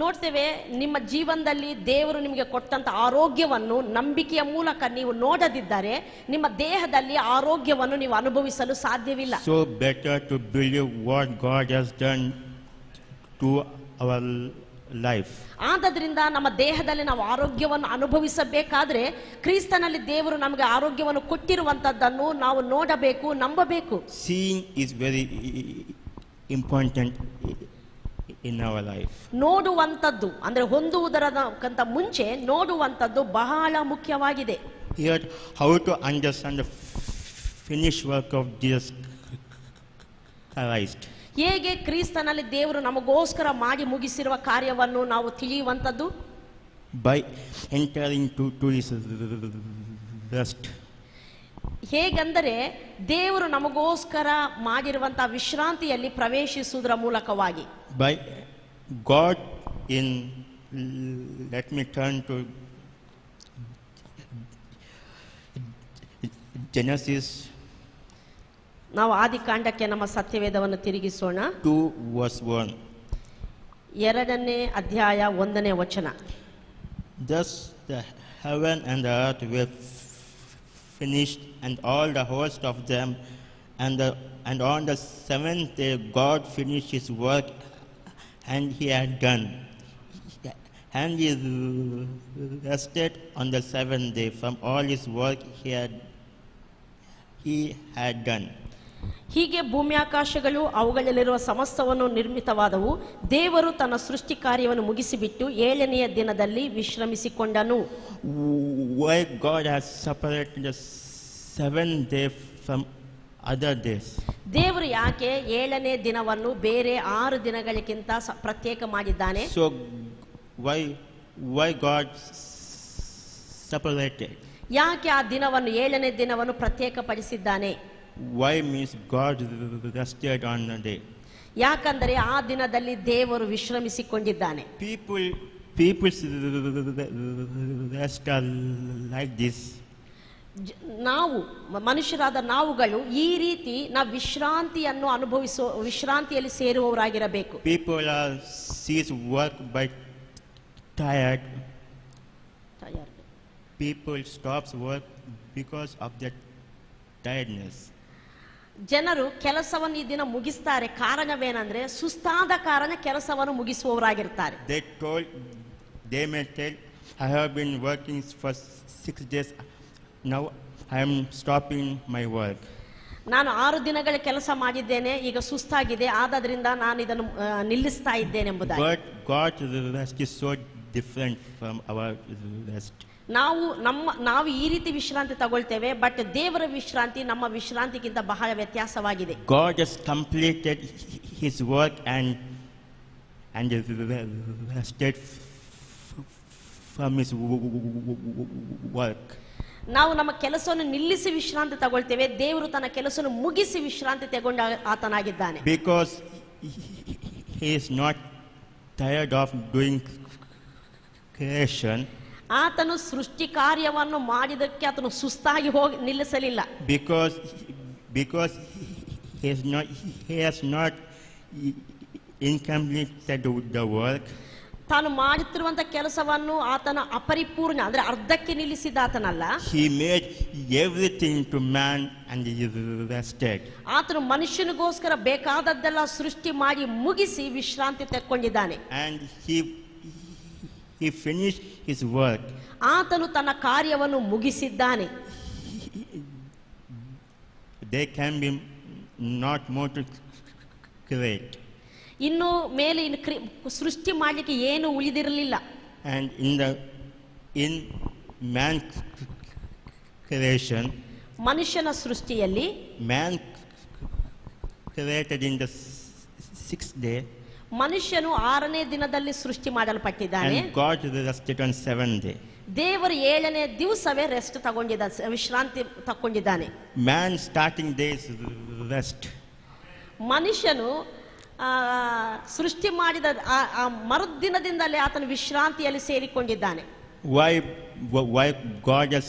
ನೋಡ್ತೇವೆ, ನಿಮ್ಮ ಜೀವನದಲ್ಲಿ ದೇವರು ನಿಮಗೆ ಕೊಟ್ಟಂತ ಆರೋಗ್ಯವನ್ನು ನಂಬಿಕೆಯ ಮೂಲಕ ನೀವು ನೋಡದಿದ್ದರೆ ನಿಮ್ಮ ದೇಹದಲ್ಲಿ ಆರೋಗ್ಯವನ್ನು ನೀವು ಅನುಭವಿಸಲು ಸಾಧ್ಯವಿಲ್ಲ. So better to believe what God has done to our life. ಆದ್ದರಿಂದ ನಮ್ಮ ದೇಹದಲ್ಲಿ ನಾವು ಆರೋಗ್ಯವನ್ನು ಅನುಭವಿಸಬೇಕಾದ್ರೆ ಕ್ರಿಸ್ತನಲ್ಲಿ ದೇವರು ನಮಗೆ ಆರೋಗ್ಯವನ್ನು ಕೊಟ್ಟಿರುವಂತದ್ದನ್ನು ನಾವು ನೋಡಬೇಕು, ನಂಬಬೇಕು. Seeing is very important in our life. ನೋಡುವಂತದ್ದು ಅಂದ್ರೆ ಹೊಂದುವುದರಕ್ಕಿಂತ ಮುಂಚೆ ನೋಡುವಂತದ್ದು ಬಹಳ ಮುಖ್ಯವಾಗಿದೆ. Here, how to understand the finished work of Jesus Christ. ಹೇಗೆ ಕ್ರಿಸ್ತನಲ್ಲಿ ದೇವರು ನಮಗೋಸ್ಕರ ಮಾಡಿ ಮುಗಿಸಿರುವ ಕಾರ್ಯವನ್ನು ನಾವು ತಿಳಿಯುವಂತದ್ದು. by entering to his rest. ಹೇಗೆಂದರೆ ದೇವರು ನಮಗೋಸ್ಕರ ಮಾಡಿರುವಂತಹ ವಿಶ್ರಾಂತಿಯಲ್ಲಿ ಪ್ರವೇಶಿಸುವುದರ ಮೂಲಕವಾಗಿ. By God in, let me turn to Genesis ನಾವು ಆದಿಕಾಂಡಕ್ಕೆ ನಮ್ಮ ಸತ್ಯವೇದವನ್ನು ತಿರುಗಿಸೋಣ. 2 verse 1. 2ನೇ ಅಧ್ಯಾಯ 1ನೇ ವಚನ. Thus the heaven and the earth were finished, and all the host of them, and on the seventh day God finished his work, and he had done. And he rested on the seventh day from all his work he had done. ಹೀಗೆ ಭೂಮ್ಯಾಕಾಶಗಳು ಅವುಗಳಲ್ಲಿರುವ ಸಮಸ್ತವನ್ನು ನಿರ್ಮಿತವಾದವು. ದೇವರು ತನ್ನ ಸೃಷ್ಟಿ ಕಾರ್ಯವನ್ನು ಮುಗಿಸಿಬಿಟ್ಟು 7ನೆಯ ದಿನದಲ್ಲಿ ವಿಶ್ರಮಿಸಿಕೊಂಡನು. Why God has separated the seventh day from other days? ದೇವರು ಯಾಕೆ 7ನೇ ದಿನವನ್ನು ಬೇರೆ 6 ದಿನಗಳಿಗಿಂತ ಪ್ರತ್ಯೇಕ ಮಾಡಿದ್ದಾನೆ? So why God separated? ಯಾಕೆ ಆ ದಿನವನ್ನು 7ನೇ ದಿನವನ್ನು ಪ್ರತ್ಯೇಕಪಡಿಸಿದ್ದಾನೆ? Why means God rested on the day? ಯಾಕಂದರೆ ಆ ದಿನದಲ್ಲಿ ದೇವರು ವಿಶ್ರಮಿಸಿಕೊಂಡಿದ್ದಾನೆ. People's rest are like this. ನಾವು ಮನುಷ್ಯರಾದ ನಾವುಗಳು ಈ ರೀತಿ ನಾವು ವಿಶ್ರಾಂತಿಯಲ್ಲಿ ಸೇರುವವರಾಗಿರಬೇಕು. People are cease work by tired. People stops work because of their tiredness. ಜನರು ಕೆಲಸವನ್ನು ಈ ದಿನ ಮುಗಿಸ್ತಾರೆ. ಕಾರಣವೇನೆಂದ್ರೆ ಸುಸ್ತಾದ ಕಾರಣ ಕೆಲಸವನ್ನು ಮುಗಿಸುವವರಾಗಿರ್ತಾರೆ. They may tell, I have been working for 6 days, now I am stopping my work. ನಾನು 6 ದಿನಗಳ ಕೆಲಸ ಮಾಡಿದ್ದೇನೆ, ಈಗ ಸುಸ್ತಾಗಿದೆ, ಆದ್ರಿಂದ ನಾನು ಇದನ್ನು ನಿಲ್ಲಿಸ್ತಾ ಇದ್ದೇನೆ ಎಂಬುದಾಗಿ. But God's rest is so different from our rest. ನಾವು ಈ ರೀತಿ ವಿಶ್ರಾಂತಿ ತಗೊಳ್ತೇವೆ, ಬಟ್ ದೇವರ ವಿಶ್ರಾಂತಿ ನಮ್ಮ ವಿಶ್ರಾಂತಿಗಿಂತ ಬಹಳ ವ್ಯತ್ಯಾಸವಾಗಿದೆ. God has completed his work and rested from his work. ನಾವು ನಮ್ಮ ಕೆಲಸವನ್ನು ನಿಲ್ಲಿಸಿ ವಿಶ್ರಾಂತಿ ತಗೊಳ್ತೇವೆ, ದೇವರು ತನ್ನ ಕೆಲಸವನ್ನು ಮುಗಿಸಿ ವಿಶ್ರಾಂತಿ ತಗೊಂಡ ಆತನಾಗಿದ್ದಾನೆ. Because he is not tired of doing creation. ಆತನು ಸೃಷ್ಟಿ ಕಾರ್ಯವನ್ನು ಮಾಡಿದಕ್ಕೆ ಆತನು ಸುಸ್ತಾಗಿ ಹೋಗಿ ನಿಲ್ಲಿಸಲಿಲ್ಲ. Because he has not incompleted the work. ತಾನು ಮಾಡುತ್ತಿರುವಂತಹ ಕೆಲಸವನ್ನು ಆತನ ಅಪರಿಪೂರ್ಣ ಅಂದ್ರೆ ಅರ್ಧಕ್ಕೆ ನಿಲ್ಲಿಸಿದ ಆತನಲ್ಲ. He made everything to man and he rested. ಆತನು ಮನುಷ್ಯನಿಗೋಸ್ಕರ ಬೇಕಾದದ್ದೆಲ್ಲ ಸೃಷ್ಟಿ ಮಾಡಿ ಮುಗಿಸಿ ವಿಶ್ರಾಂತಿ ತೆಕ್ಕೊಂಡಿದ್ದಾನೆ. And he finished his work. ಆತನು ತನ್ನ ಕಾರ್ಯವನ್ನು ಮುಗಿಸಿದ್ದಾನೆ. There can be not more to create. ಇನ್ನು ಮೇಲೆ ಸೃಷ್ಟಿ ಮಾಡಲಿಕ್ಕೆ ಏನು ಉಳಿದಿರಲಿಲ್ಲ. And in man creation, ಮನುಷ್ಯನ ಸೃಷ್ಟಿಯಲ್ಲಿ man created in the 6th day. ಮನುಷ್ಯನು 6ನೇ ದಿನದಲ್ಲಿ ಸೃಷ್ಟಿ ಮಾಡಲ್ಪಟ್ಟಿದ್ದಾನೆ. And God rested on 7th day. ದೇವರು 7ನೇ ದಿವಸವೇ ರೆಸ್ಟ್ ತಗೊಂಡಿದ್ದಾನೆ, ವಿಶ್ರಾಂತಿ ತಗೊಂಡಿದ್ದಾನೆ. Man starting days rest. ಮನುಷ್ಯನು ಸೃಷ್ಟಿ ಮಾಡಿದ ಆ ಮರುದಿನದಿಂದಲೇ ಆತನ ವಿಶ್ರಾಂತಿಯಲ್ಲಿ ಸೇರಿಕೊಂಡಿದ್ದಾನೆ. Why God has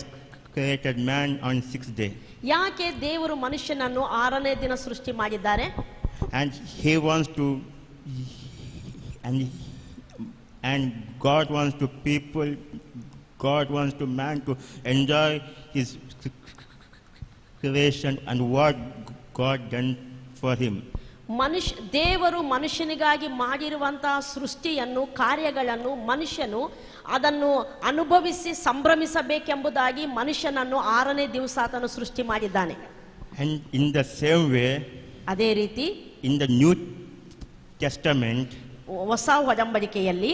created man on 6th day? ಯಾಕೆ ದೇವರು ಮನುಷ್ಯನನ್ನು 6ನೇ ದಿನ ಸೃಷ್ಟಿ ಮಾಡಿದ್ದಾರೆ? And he wants to and God wants to man to enjoy his creation and what God done for him. ದೇವರು ಮನುಷ್ಯನಿಗಾಗಿ ಮಾಡಿರುವಂತಹ ಸೃಷ್ಟಿಯನ್ನು, ಕಾರ್ಯಗಳನ್ನು ಮನುಷ್ಯನು ಅದನ್ನು ಅನುಭವಿಸಿ ಸಂಭ್ರಮಿಸಬೇಕೆಂಬುದಾಗಿ ಮನುಷ್ಯನನ್ನು 6ನೇ ದಿವಸ ಆತನು ಸೃಷ್ಟಿ ಮಾಡಿದ್ದಾನೆ. And in the same way, ಅದೇ ರೀತಿ in the New Testament, ಹೊಸ ಒಡಂಬಡಿಕೆಯಲ್ಲಿ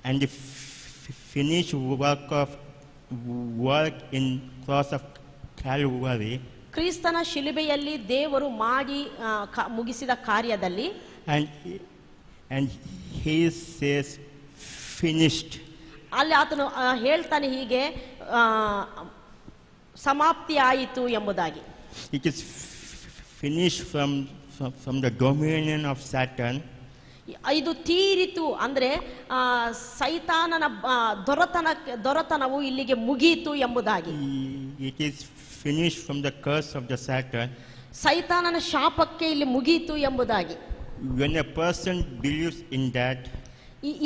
and the finished work in cross of Calvary, ಕ್ರಿಸ್ತನ ಶಿಲುಬೆಯಲ್ಲಿ ದೇವರು ಮಾಡಿ ಮುಗಿಸಿದ ಕಾರ್ಯದಲ್ಲಿ and he says finished. ಅಲ್ಲಿ ಆತನು ಹೇಳ್ತಾನೆ ಹೀಗೆ ಸಮಾಪ್ತಿ ಆಯಿತು ಎಂಬುದಾಗಿ. It is finished from the dominion of Satan. ಇದು ತೀರಿತು ಅಂದ್ರೆ ಸೈತಾನನ ದೊರೆತನವು ಇಲ್ಲಿಗೆ ಮುಗಿಯಿತು ಎಂಬುದಾಗಿ. It is finished from the curse of the Satan. ಸೈತಾನನ ಶಾಪಕ್ಕೆ ಇಲ್ಲಿ ಮುಗಿಯಿತು ಎಂಬುದಾಗಿ. When a person believes in that,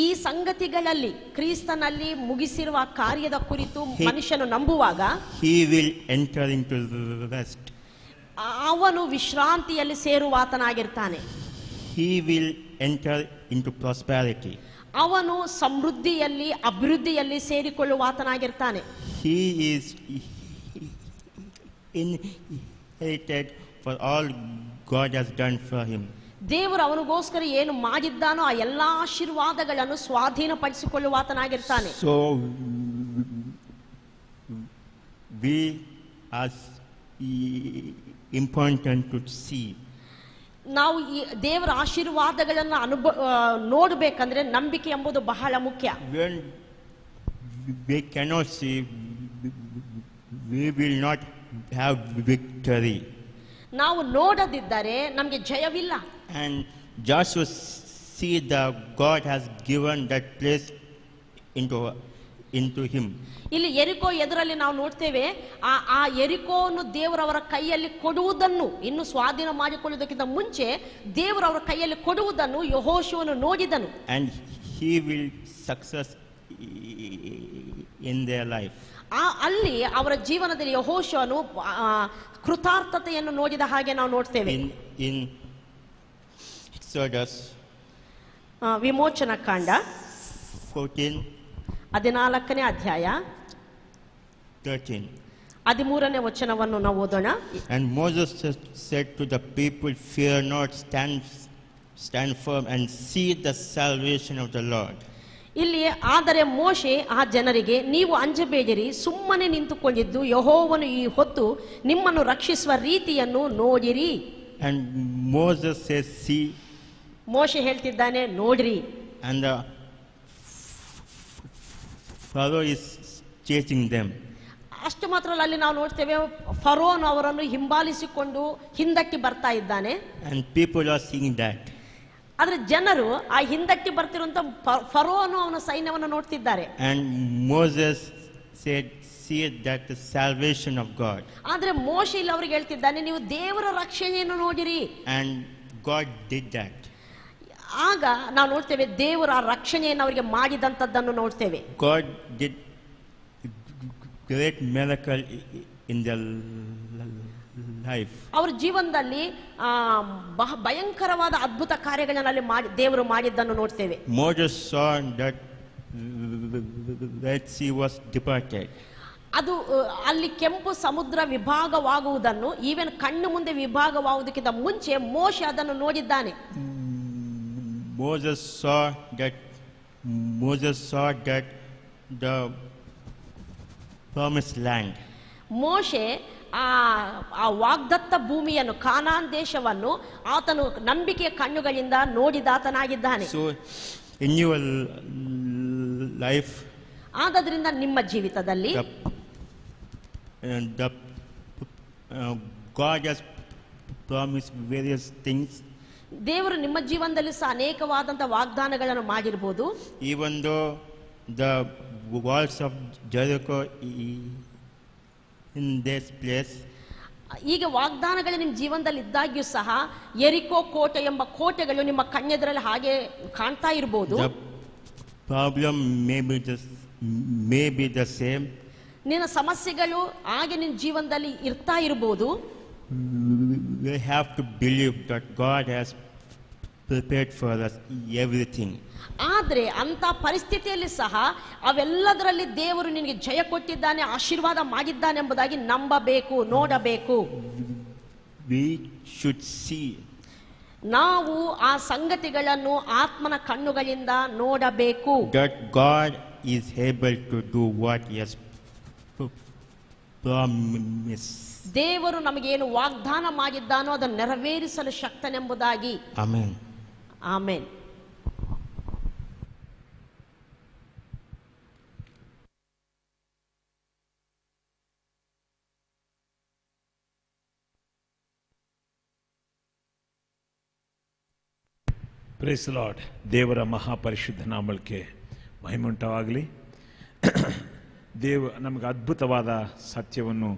ಈ ಸಂಗತಿಗಳಲ್ಲಿ ಕ್ರಿಸ್ತನಲ್ಲಿ ಮುಗಿಸಿರುವ ಕಾರ್ಯದ ಕುರಿತು ಮನುಷ್ಯನು ನಂಬುವಾಗ he will enter into the rest. ಅವನು ವಿಶ್ರಾಂತಿಯಲ್ಲಿ ಸೇರುವಾತನಾಗಿರ್ತಾನೆ. He will enter into prosperity. ಅವನು ಸಮೃದ್ಧಿಯಲ್ಲಿ ಅಭಿವೃದ್ಧಿಯಲ್ಲಿ ಸೇರಿಕೊಳ್ಳುವಾತನಾಗಿರ್ತಾನೆ. He is inherited for all God has done for him. ದೇವರು ಅವನಿಗೋಸ್ಕರ ಏನು ಮಾಡಿದ್ದಾನೋ ಆ ಎಲ್ಲಾ ಆಶೀರ್ವಾದಗಳನ್ನು ಸ್ವಾಧೀನಪಡಿಸಿಕೊಳ್ಳುವಾತನಾಗಿರ್ತಾನೆ. So we are important to see. ನಾವು ಈ ದೇವರ ಆಶೀರ್ವಾದಗಳನ್ನು ನೋಡಬೇಕಂದ್ರೆ ನಂಬಿಕೆ ಎಂಬುದು ಬಹಳ ಮುಖ್ಯ. When we cannot see, we will not have victory. ನಾವು ನೋಡದಿದ್ದರೆ ನಮಗೆ ಜಯವಿಲ್ಲ. And Joshua see that God has given that place into him. ಇಲ್ಲಿ ಎರಿಕೋ ಎದುರಲ್ಲಿ ನಾವು ನೋಡ್ತೇವೆ ಆ ಎರಿಕೋವನ್ನು ದೇವರವರ ಕೈಯಲ್ಲಿ ಕೊಡುವುದನ್ನು, ಇನ್ನು ಸ್ವಾಧೀನ ಮಾಡಿಕೊಳ್ಳುವುದಕ್ಕಿಂತ ಮುಂಚೆ ದೇವರವರ ಕೈಯಲ್ಲಿ ಕೊಡುವುದನ್ನು ಯೆಹೋಶುವನು ನೋಡಿದನು. And he will success in their life. ಅಲ್ಲಿ ಅವರ ಜೀವನದಲ್ಲಿ ಯೆಹೋಶುವನು ಕೃತಾರ್ಥತೆಯನ್ನು ನೋಡಿದ ಹಾಗೆ ನಾವು ನೋಡ್ತೇವೆ. In Exodus ವಿಮೋಚನ ಕಾಂಡ 14ನೇ ಅಧ್ಯಾಯ 13. 13ನೇ ವಚನವನ್ನು ನಾವು ಓದೋಣ. And Moses said to the people, fear not, stand firm and see the salvation of the Lord. ಇಲ್ಲಿ ಆದರೆ ಮೋಶೆ ಆ ಜನರಿಗೆ, ನೀವು ಅಂಜಬೇಡಿರಿ, ಸುಮ್ಮನೆ ನಿಂತುಕೊಂಡಿದ್ದು ಯೆಹೋವನು ಈ ಹೊತ್ತು ನಿಮ್ಮನ್ನು ರಕ್ಷಿಸುವ ರೀತಿಯನ್ನು ನೋಡಿರಿ. And Moses says, see. ಮೋಶೆ ಹೇಳ್ತಿದ್ದಾನೆ, ನೋಡ್ರಿ. And the Pharaoh is chasing them. ಅಷ್ಟು ಮಾತ್ರ ಅಲ್ಲ, ಅಲ್ಲಿ ನಾವು ನೋಡ್ತೇವೆ ಫರೋನ್ ಅವರನ್ನು ಹಿಂಬಾಲಿಸಿಕೊಂಡು ಹಿಂದಕ್ಕೆ ಬರ್ತಾ ಇದ್ದಾನೆ. And people are seeing that. ಆದ್ರೆ ಜನರು ಆ ಹಿಂದಕ್ಕೆ ಬರ್ತಿರುವಂತ ಫರೋನು ಅವನ ಸೈನ್ಯವನ್ನು ನೋಡ್ತಿದ್ದಾರೆ. And Moses said, see that the salvation of God. ಆದ್ರೆ ಮೋಶೆ ಇಲ್ಲಿ ಅವರಿಗೆ ಹೇಳ್ತಿದ್ದಾನೆ, ನೀವು ದೇವರ ರಕ್ಷಣೆಯನ್ನು ನೋಡಿರಿ. And God did that. ಆಗ ನಾವು ನೋಡ್ತೇವೆ ದೇವರ ರಕ್ಷಣೆಯನ್ನು ಅವರಿಗೆ ಮಾಡಿದಂತದ್ದನ್ನು ನೋಡ್ತೇವೆ. God did great miracle in their life. ಅವರ ಜೀವನದಲ್ಲಿ ಭಯಂಕರವಾದ ಅದ್ಭುತ ಕಾರ್ಯಗಳನ್ನ ದೇವರು ಮಾಡಿದ್ದನ್ನು ನೋಡ್ತೇವೆ. Moses saw that Red Sea was departed. ಅದು ಅಲ್ಲಿ ಕೆಂಪು ಸಮುದ್ರ ವಿಭಾಗವಾಗುವುದನ್ನು, ಈವನ್ ಕಣ್ಣು ಮುಂದೆ ವಿಭಾಗವಾಗುವುದಕ್ಕಿಂತ ಮುಂಚೆ ಮೋಶೆ ಅದನ್ನು ನೋಡಿದ್ದಾನೆ. Moses saw that the promised land. ಮೋಶೆ ಆ ವಾಗ್ದತ್ತ ಭೂಮಿಯನ್ನು, ಕಾನಾನ್ ದೇಶವನ್ನು ಆತನು ನಂಬಿಕೆಯ ಕಣ್ಣುಗಳಿಂದ ನೋಡಿದಾತನಾಗಿದ್ದಾನೆ. So in your life, ಆದ್ದರಿಂದ ನಿಮ್ಮ ಜೀವಿತದಲ್ಲಿ God has promised various things. ದೇವರು ನಿಮ್ಮ ಜೀವನದಲ್ಲಿ ಸಹ ಅನೇಕವಾದಂಥ ವಾಗ್ದಾನಗಳನ್ನು ಮಾಡಿರ್ಬೋದು. Even though the walls of Jericho in this place, ಈಗ ವಾಗ್ದಾನಗಳು ನಿಮ್ಮ ಜೀವನದಲ್ಲಿ ಇದ್ದಾಗ್ಯೂ ಸಹ ಯೆರಿಕೋ ಕೋಟೆ ಎಂಬ ಕೋಟೆಗಳು ನಿಮ್ಮ ಕಣ್ಣೆದುರಲ್ಲಿ ಹಾಗೆ ಕಾಣ್ತಾ ಇರಬಹುದು. the problem may be the same. ನಿನ್ನ ಸಮಸ್ಯೆಗಳು ಹಾಗೆ ನಿನ್ನ ಜೀವನದಲ್ಲಿ ಇರ್ತಾ ಇರಬಹುದು. We have to believe that God has prepared for us everything. ಆದರೆ ಅಂತ ಪರಿಸ್ಥಿತಿಯಲ್ಲಿ ಸಹ ಅವೆಲ್ಲದರಲ್ಲಿ ದೇವರು ನಿನಗೆ ಜಯ ಕೊಟ್ಟಿದ್ದಾನೆ, ಆಶೀರ್ವಾದ ಮಾಡಿದ್ದಾನೆ ಎಂಬುದಾಗಿ ನಂಬಬೇಕು, ನೋಡಬೇಕು. We should see. ನಾವು ಆ ಸಂಗತಿಗಳನ್ನು ಆತ್ಮನ ಕಣ್ಣುಗಳಿಂದ ನೋಡಬೇಕು. That God is able to do what He has promised. ದೇವರು ನಮಗೇನು ವಾಗ್ದಾನ ಮಾಡಿದ್ದಾನೋ ಅದನ್ನು ನೆರವೇರಿಸಲು ಶಕ್ತನೆಂಬುದಾಗಿ. Amen. ಆಮೆನ್. Praise Lord. ದೇವರ ಮಹಾಪರಿಶುದ್ಧ ನಾಮಕ್ಕೆ ಮಹಿಮುಂಟವಾಗಲಿ. ನಮಗೆ ಅದ್ಭುತವಾದ ಸತ್ಯವನ್ನು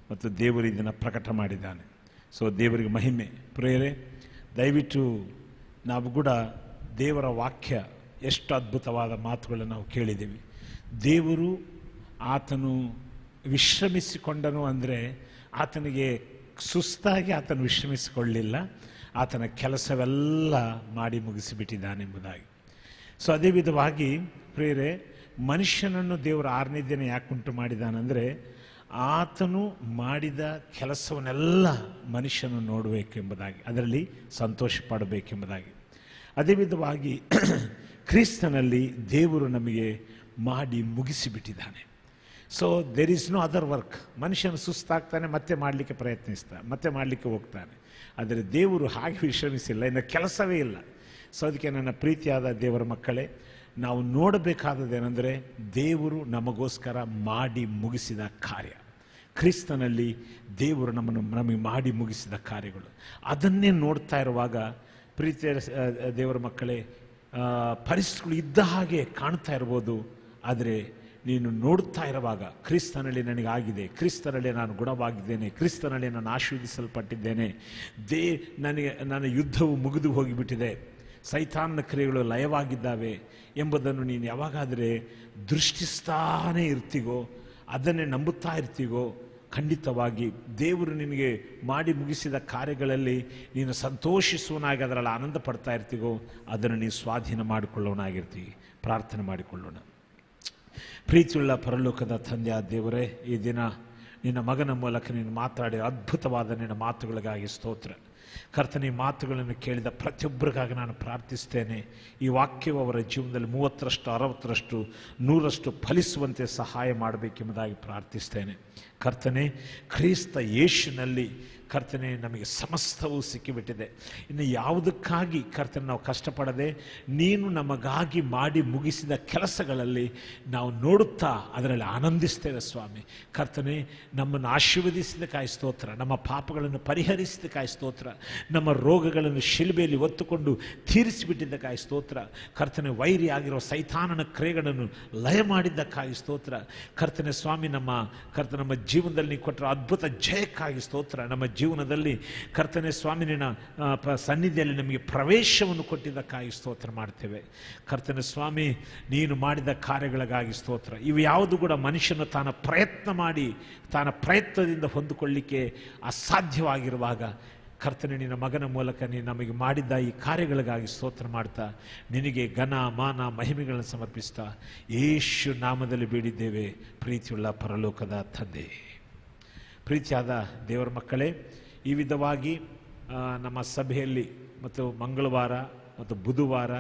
ಮತ್ತು ದೇವರು ಇದನ್ನು ಪ್ರಕಟ ಮಾಡಿದ್ದಾನೆ. ಸೊ ದೇವರಿಗೆ ಮಹಿಮೆ. ಪ್ರೇರೆ, ದಯವಿಟ್ಟು ನಾವು ಕೂಡ ದೇವರ ವಾಕ್ಯ ಎಷ್ಟು ಅದ್ಭುತವಾದ ಮಾತುಗಳನ್ನು ನಾವು ಕೇಳಿದ್ದೀವಿ. ದೇವರು ಆತನು ವಿಶ್ರಮಿಸಿಕೊಂಡನು ಅಂದರೆ ಆತನಿಗೆ ಸುಸ್ತಾಗಿ ಆತನು ವಿಶ್ರಮಿಸಿಕೊಳ್ಳಲಿಲ್ಲ, ಆತನ ಕೆಲಸವೆಲ್ಲ ಮಾಡಿ ಮುಗಿಸಿಬಿಟ್ಟಿದ್ದಾನೆಂಬುದಾಗಿ. ಸೊ ಅದೇ ವಿಧವಾಗಿ ಪ್ರೇರೆ, ಮನುಷ್ಯನನ್ನು ದೇವರು 6ನೇ ದಿನ ಯಾಕೆ ಉಂಟು ಮಾಡಿದಾನೆಂದರೆ ಆತನು ಮಾಡಿದ ಕೆಲಸವನ್ನೆಲ್ಲ ಮನುಷ್ಯನು ನೋಡಬೇಕೆಂಬುದಾಗಿ, ಅದರಲ್ಲಿ ಸಂತೋಷ ಪಡಬೇಕೆಂಬುದಾಗಿ. ಅದೇ ವಿಧವಾಗಿ ಕ್ರಿಸ್ತನಲ್ಲಿ ದೇವರು ನಮಗೆ ಮಾಡಿ ಮುಗಿಸಿಬಿಟ್ಟಿದ್ದಾನೆ. So there is no other work. ಮನುಷ್ಯನು ಸುಸ್ತಾಗ್ತಾನೆ, ಮತ್ತೆ ಮಾಡಲಿಕ್ಕೆ ಪ್ರಯತ್ನಿಸ್ತಾನೆ, ಮತ್ತೆ ಮಾಡಲಿಕ್ಕೆ ಹೋಗ್ತಾನೆ. ಆದರೆ ದೇವರು ಹಾಗೆ ವಿಶ್ರಮಿಸಿಲ್ಲ, ಇನ್ನು ಕೆಲಸವೇ ಇಲ್ಲ. ಸೊ ಅದಕ್ಕೆ ನನ್ನ ಪ್ರೀತಿಯಾದ ದೇವರ ಮಕ್ಕಳೇ, ನಾವು ನೋಡಬೇಕಾದದ್ದೇನೆಂದರೆ ದೇವರು ನಮಗೋಸ್ಕರ ಮಾಡಿ ಮುಗಿಸಿದ ಕಾರ್ಯ. ಕ್ರಿಸ್ತನಲ್ಲಿ ದೇವರು ನಮಗೆ ಮಾಡಿ ಮುಗಿಸಿದ ಕಾರ್ಯಗಳು, ಅದನ್ನೇ ನೋಡ್ತಾ ಇರುವಾಗ ಪ್ರೀತಿಯ ದೇವರ ಮಕ್ಕಳೇ, ಪರಿಸ್ಥಿತಿಗಳು ಇದ್ದ ಹಾಗೆ ಕಾಣ್ತಾ ಇರ್ಬೋದು. ಆದರೆ ನೀನು ನೋಡ್ತಾ ಇರುವಾಗ ಕ್ರಿಸ್ತನಲ್ಲಿ ನನಗಾಗಿದೆ, ಕ್ರಿಸ್ತನಲ್ಲಿ ನಾನು ಗುಣವಾಗಿದ್ದೇನೆ, ಕ್ರಿಸ್ತನಲ್ಲಿ ನಾನು ಆಶೀರ್ವದಿಸಲ್ಪಟ್ಟಿದ್ದೇನೆ, ನನ್ನ ಯುದ್ಧವು ಮುಗಿದು ಹೋಗಿಬಿಟ್ಟಿದೆ, ಸೈತಾನನ ಕ್ರಿಯೆಗಳು ಲಯವಾಗಿದ್ದಾವೆ ಎಂಬುದನ್ನು ನೀನು ಯಾವಾಗಾದರೆ ದೃಷ್ಟಿಸ್ತಾನೇ ಇರ್ತೀಗೋ, ಅದನ್ನೇ ನಂಬುತ್ತಾ ಇರ್ತೀಗೋ, ಖಂಡಿತವಾಗಿ ದೇವರು ನಿನಗೆ ಮಾಡಿ ಮುಗಿಸಿದ ಕಾರ್ಯಗಳಲ್ಲಿ ನೀನು ಸಂತೋಷಿಸುವನಾಗಿ ಅದರಲ್ಲಿ ಆನಂದ ಪಡ್ತಾ ಇರ್ತೀಗೋ, ಅದನ್ನು ನೀನು ಸ್ವಾಧೀನ ಮಾಡಿಕೊಳ್ಳೋನಾಗಿರ್ತೀವಿ. ಪ್ರಾರ್ಥನೆ ಮಾಡಿಕೊಳ್ಳೋಣ. ಪ್ರೀತಿಯುಳ್ಳ ಪರಲೋಕದ ತಂದೆಯ ದೇವರೇ, ಈ ದಿನ ನಿನ್ನ ಮಗನ ಮೂಲಕ ನೀನು ಮಾತಾಡಿ ಅದ್ಭುತವಾದ ನಿನ್ನ ಮಾತುಗಳಿಗಾಗಿ ಸ್ತೋತ್ರ. ಕರ್ತನ ಈ ಮಾತುಗಳನ್ನು ಕೇಳಿದ ಪ್ರತಿಯೊಬ್ಬರಿಗಾಗಿ ನಾನು ಪ್ರಾರ್ಥಿಸ್ತೇನೆ. ಈ ವಾಕ್ಯವು ಅವರ ಜೀವನದಲ್ಲಿ 30ರಷ್ಟು 60ರಷ್ಟು 100ರಷ್ಟು ಫಲಿಸುವಂತೆ ಸಹಾಯ ಮಾಡಬೇಕೆಂಬುದಾಗಿ ಪ್ರಾರ್ಥಿಸ್ತೇನೆ. ಕರ್ತನೆ, ಕ್ರಿಸ್ತ ಯೇಸುವಿನಲ್ಲಿ ಕರ್ತನೆ ನಮಗೆ ಸಮಸ್ತವೂ ಸಿಕ್ಕಿಬಿಟ್ಟಿದೆ. ಇನ್ನು ಯಾವುದಕ್ಕಾಗಿ ಕರ್ತನೆ ನಾವು ಕಷ್ಟಪಡದೆ ನೀನು ನಮಗಾಗಿ ಮಾಡಿ ಮುಗಿಸಿದ ಕೆಲಸಗಳಲ್ಲಿ ನಾವು ನೋಡುತ್ತಾ ಅದರಲ್ಲಿ ಆನಂದಿಸ್ತೇವೆ ಸ್ವಾಮಿ. ಕರ್ತನೆ, ನಮ್ಮನ್ನು ಆಶೀರ್ವದಿಸಿದಕ್ಕಾಗಿ ಸ್ತೋತ್ರ, ನಮ್ಮ ಪಾಪಗಳನ್ನು ಪರಿಹರಿಸಿದಕ್ಕಾಗಿ ಸ್ತೋತ್ರ, ನಮ್ಮ ರೋಗಗಳನ್ನು ಶಿಲುಬೆಯಲ್ಲಿ ಹೊತ್ತುಕೊಂಡು ತೀರಿಸಿಬಿಟ್ಟಿದ್ದಕ್ಕಾಗಿ ಸ್ತೋತ್ರ. ಕರ್ತನೆ, ವೈರಿ ಆಗಿರೋ ಸೈತಾನನ ಕ್ರಿಯೆಗಳನ್ನು ಲಯ ಮಾಡಿದ್ದಕ್ಕಾಗಿ ಸ್ತೋತ್ರ. ಕರ್ತನೆ ಸ್ವಾಮಿ, ನಮ್ಮ ಜೀವನದಲ್ಲಿ ನೀವು ಕೊಟ್ಟರೆ ಅದ್ಭುತ ಜಯಕ್ಕಾಗಿ ಸ್ತೋತ್ರ. ನಮ್ಮ ಜೀವನದಲ್ಲಿ ಕರ್ತನೆ ಸ್ವಾಮಿ ನಿನ್ನ ಸನ್ನಿಧಿಯಲ್ಲಿ ನಮಗೆ ಪ್ರವೇಶವನ್ನು ಕೊಟ್ಟಿದ್ದಕ್ಕಾಗಿ ಸ್ತೋತ್ರ ಮಾಡ್ತೇವೆ. ಕರ್ತನೆ ಸ್ವಾಮಿ, ನೀನು ಮಾಡಿದ ಕಾರ್ಯಗಳಿಗಾಗಿ ಸ್ತೋತ್ರ. ಇವು ಯಾವುದು ಕೂಡ ಮನುಷ್ಯನು ತಾನ ಪ್ರಯತ್ನದಿಂದ ಹೊಂದಿಕೊಳ್ಳಿಕ್ಕೆ ಅಸಾಧ್ಯವಾಗಿರುವಾಗ ಕರ್ತನೆ ನಿನ್ನ ಮಗನ ಮೂಲಕ ನೀನು ನಮಗೆ ಮಾಡಿದ್ದ ಈ ಕಾರ್ಯಗಳಿಗಾಗಿ ಸ್ತೋತ್ರ ಮಾಡ್ತಾ ನಿನಗೆ ಘನ ಮಾನ ಮಹಿಮೆಗಳನ್ನು ಸಮರ್ಪಿಸ್ತಾ ಯೇಸು ನಾಮದಲ್ಲಿ ಬೇಡಿದ್ದೇವೆ ಪ್ರೀತಿಯುಳ್ಳ ಪರಲೋಕದ ತಂದೆ. ಪ್ರೀತಿಯಾದ ದೇವರ ಮಕ್ಕಳೇ, ಈ ವಿಧವಾಗಿ ನಮ್ಮ ಸಭೆಯಲ್ಲಿ ಮತ್ತು ಮಂಗಳವಾರ ಮತ್ತು ಬುಧವಾರ,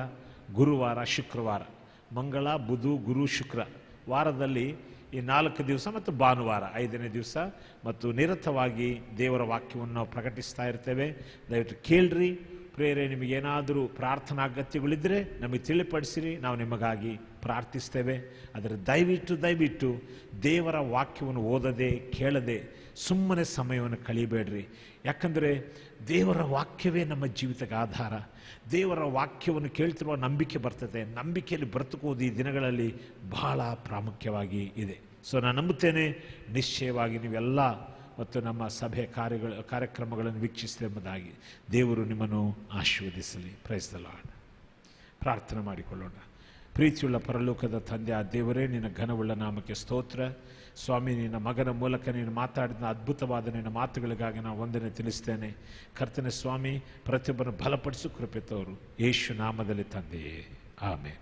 ಗುರುವಾರ, ಶುಕ್ರವಾರ, ಮಂಗಳ, ಬುಧ, ಗುರು, ಶುಕ್ರ ವಾರದಲ್ಲಿ ಈ 4 ದಿವಸ ಮತ್ತು ಭಾನುವಾರ 5ನೇ ದಿವಸ ಮತ್ತು ನಿರತವಾಗಿ ದೇವರ ವಾಕ್ಯವನ್ನು ನಾವು ಪ್ರಕಟಿಸ್ತಾ ಇರ್ತೇವೆ. ದಯವಿಟ್ಟು ಕೇಳ್ರಿ. ಪ್ರೇರೆ, ನಿಮಗೇನಾದರೂ ಪ್ರಾರ್ಥನಾ ಅಗತ್ಯಗಳಿದ್ದರೆ ನಮಗೆ ತಿಳಿಪಡಿಸಿರಿ, ನಾವು ನಿಮಗಾಗಿ ಪ್ರಾರ್ಥಿಸ್ತೇವೆ. ಆದರೆ ದಯವಿಟ್ಟು ದೇವರ ವಾಕ್ಯವನ್ನು ಓದದೆ ಕೇಳದೆ ಸುಮ್ಮನೆ ಸಮಯವನ್ನು ಕಳಿಬೇಡ್ರಿ. ಯಾಕಂದರೆ ದೇವರ ವಾಕ್ಯವೇ ನಮ್ಮ ಜೀವಿತಕ್ಕೆ ಆಧಾರ. ದೇವರ ವಾಕ್ಯವನ್ನು ಕೇಳ್ತಿರುವ ನಂಬಿಕೆ ಬರ್ತದೆ. ನಂಬಿಕೆಯಲ್ಲಿ ಬ್ರತುಕೋದು ಈ ದಿನಗಳಲ್ಲಿ ಬಹಳ ಪ್ರಾಮುಖ್ಯವಾಗಿ ಇದೆ. ಸೊ ನಾನು ನಂಬುತ್ತೇನೆ, ನಿಶ್ಚಯವಾಗಿ ನೀವೆಲ್ಲ ಮತ್ತು ನಮ್ಮ ಸಭೆಯ ಕಾರ್ಯಕ್ರಮಗಳನ್ನು ವೀಕ್ಷಿಸಿದೆ ಎಂಬುದಾಗಿ. ದೇವರು ನಿಮ್ಮನ್ನು ಆಶೀರ್ವದಿಸಲಿ. Praise the Lord. ಪ್ರಾರ್ಥನೆ ಮಾಡಿಕೊಳ್ಳೋಣ. ಪ್ರೀತಿಯುಳ್ಳ ಪರಲೋಕದ ತಂದೆ ಆ ದೇವರೇ, ನಿನ್ನ ಘನವುಳ್ಳ ನಾಮಕ್ಕೆ ಸ್ತೋತ್ರ. ಸ್ವಾಮಿ, ನಿನ್ನ ಮಗನ ಮೂಲಕ ನೀನು ಮಾತಾಡಿದ ಅದ್ಭುತವಾದ ನಿನ್ನ ಮಾತುಗಳಿಗಾಗಿ ನಾವು ವಂದನೆ ತಿಳಿಸ್ತೇನೆ. ಕರ್ತನೆ ಸ್ವಾಮಿ, ಪ್ರತಿಯೊಬ್ಬರನ್ನು ಬಲಪಡಿಸು, ಕೃಪೆ ತೋರು. ಯೇಸು ನಾಮದಲ್ಲಿ ತಂದೆಯೇ, ಆಮೆನ್.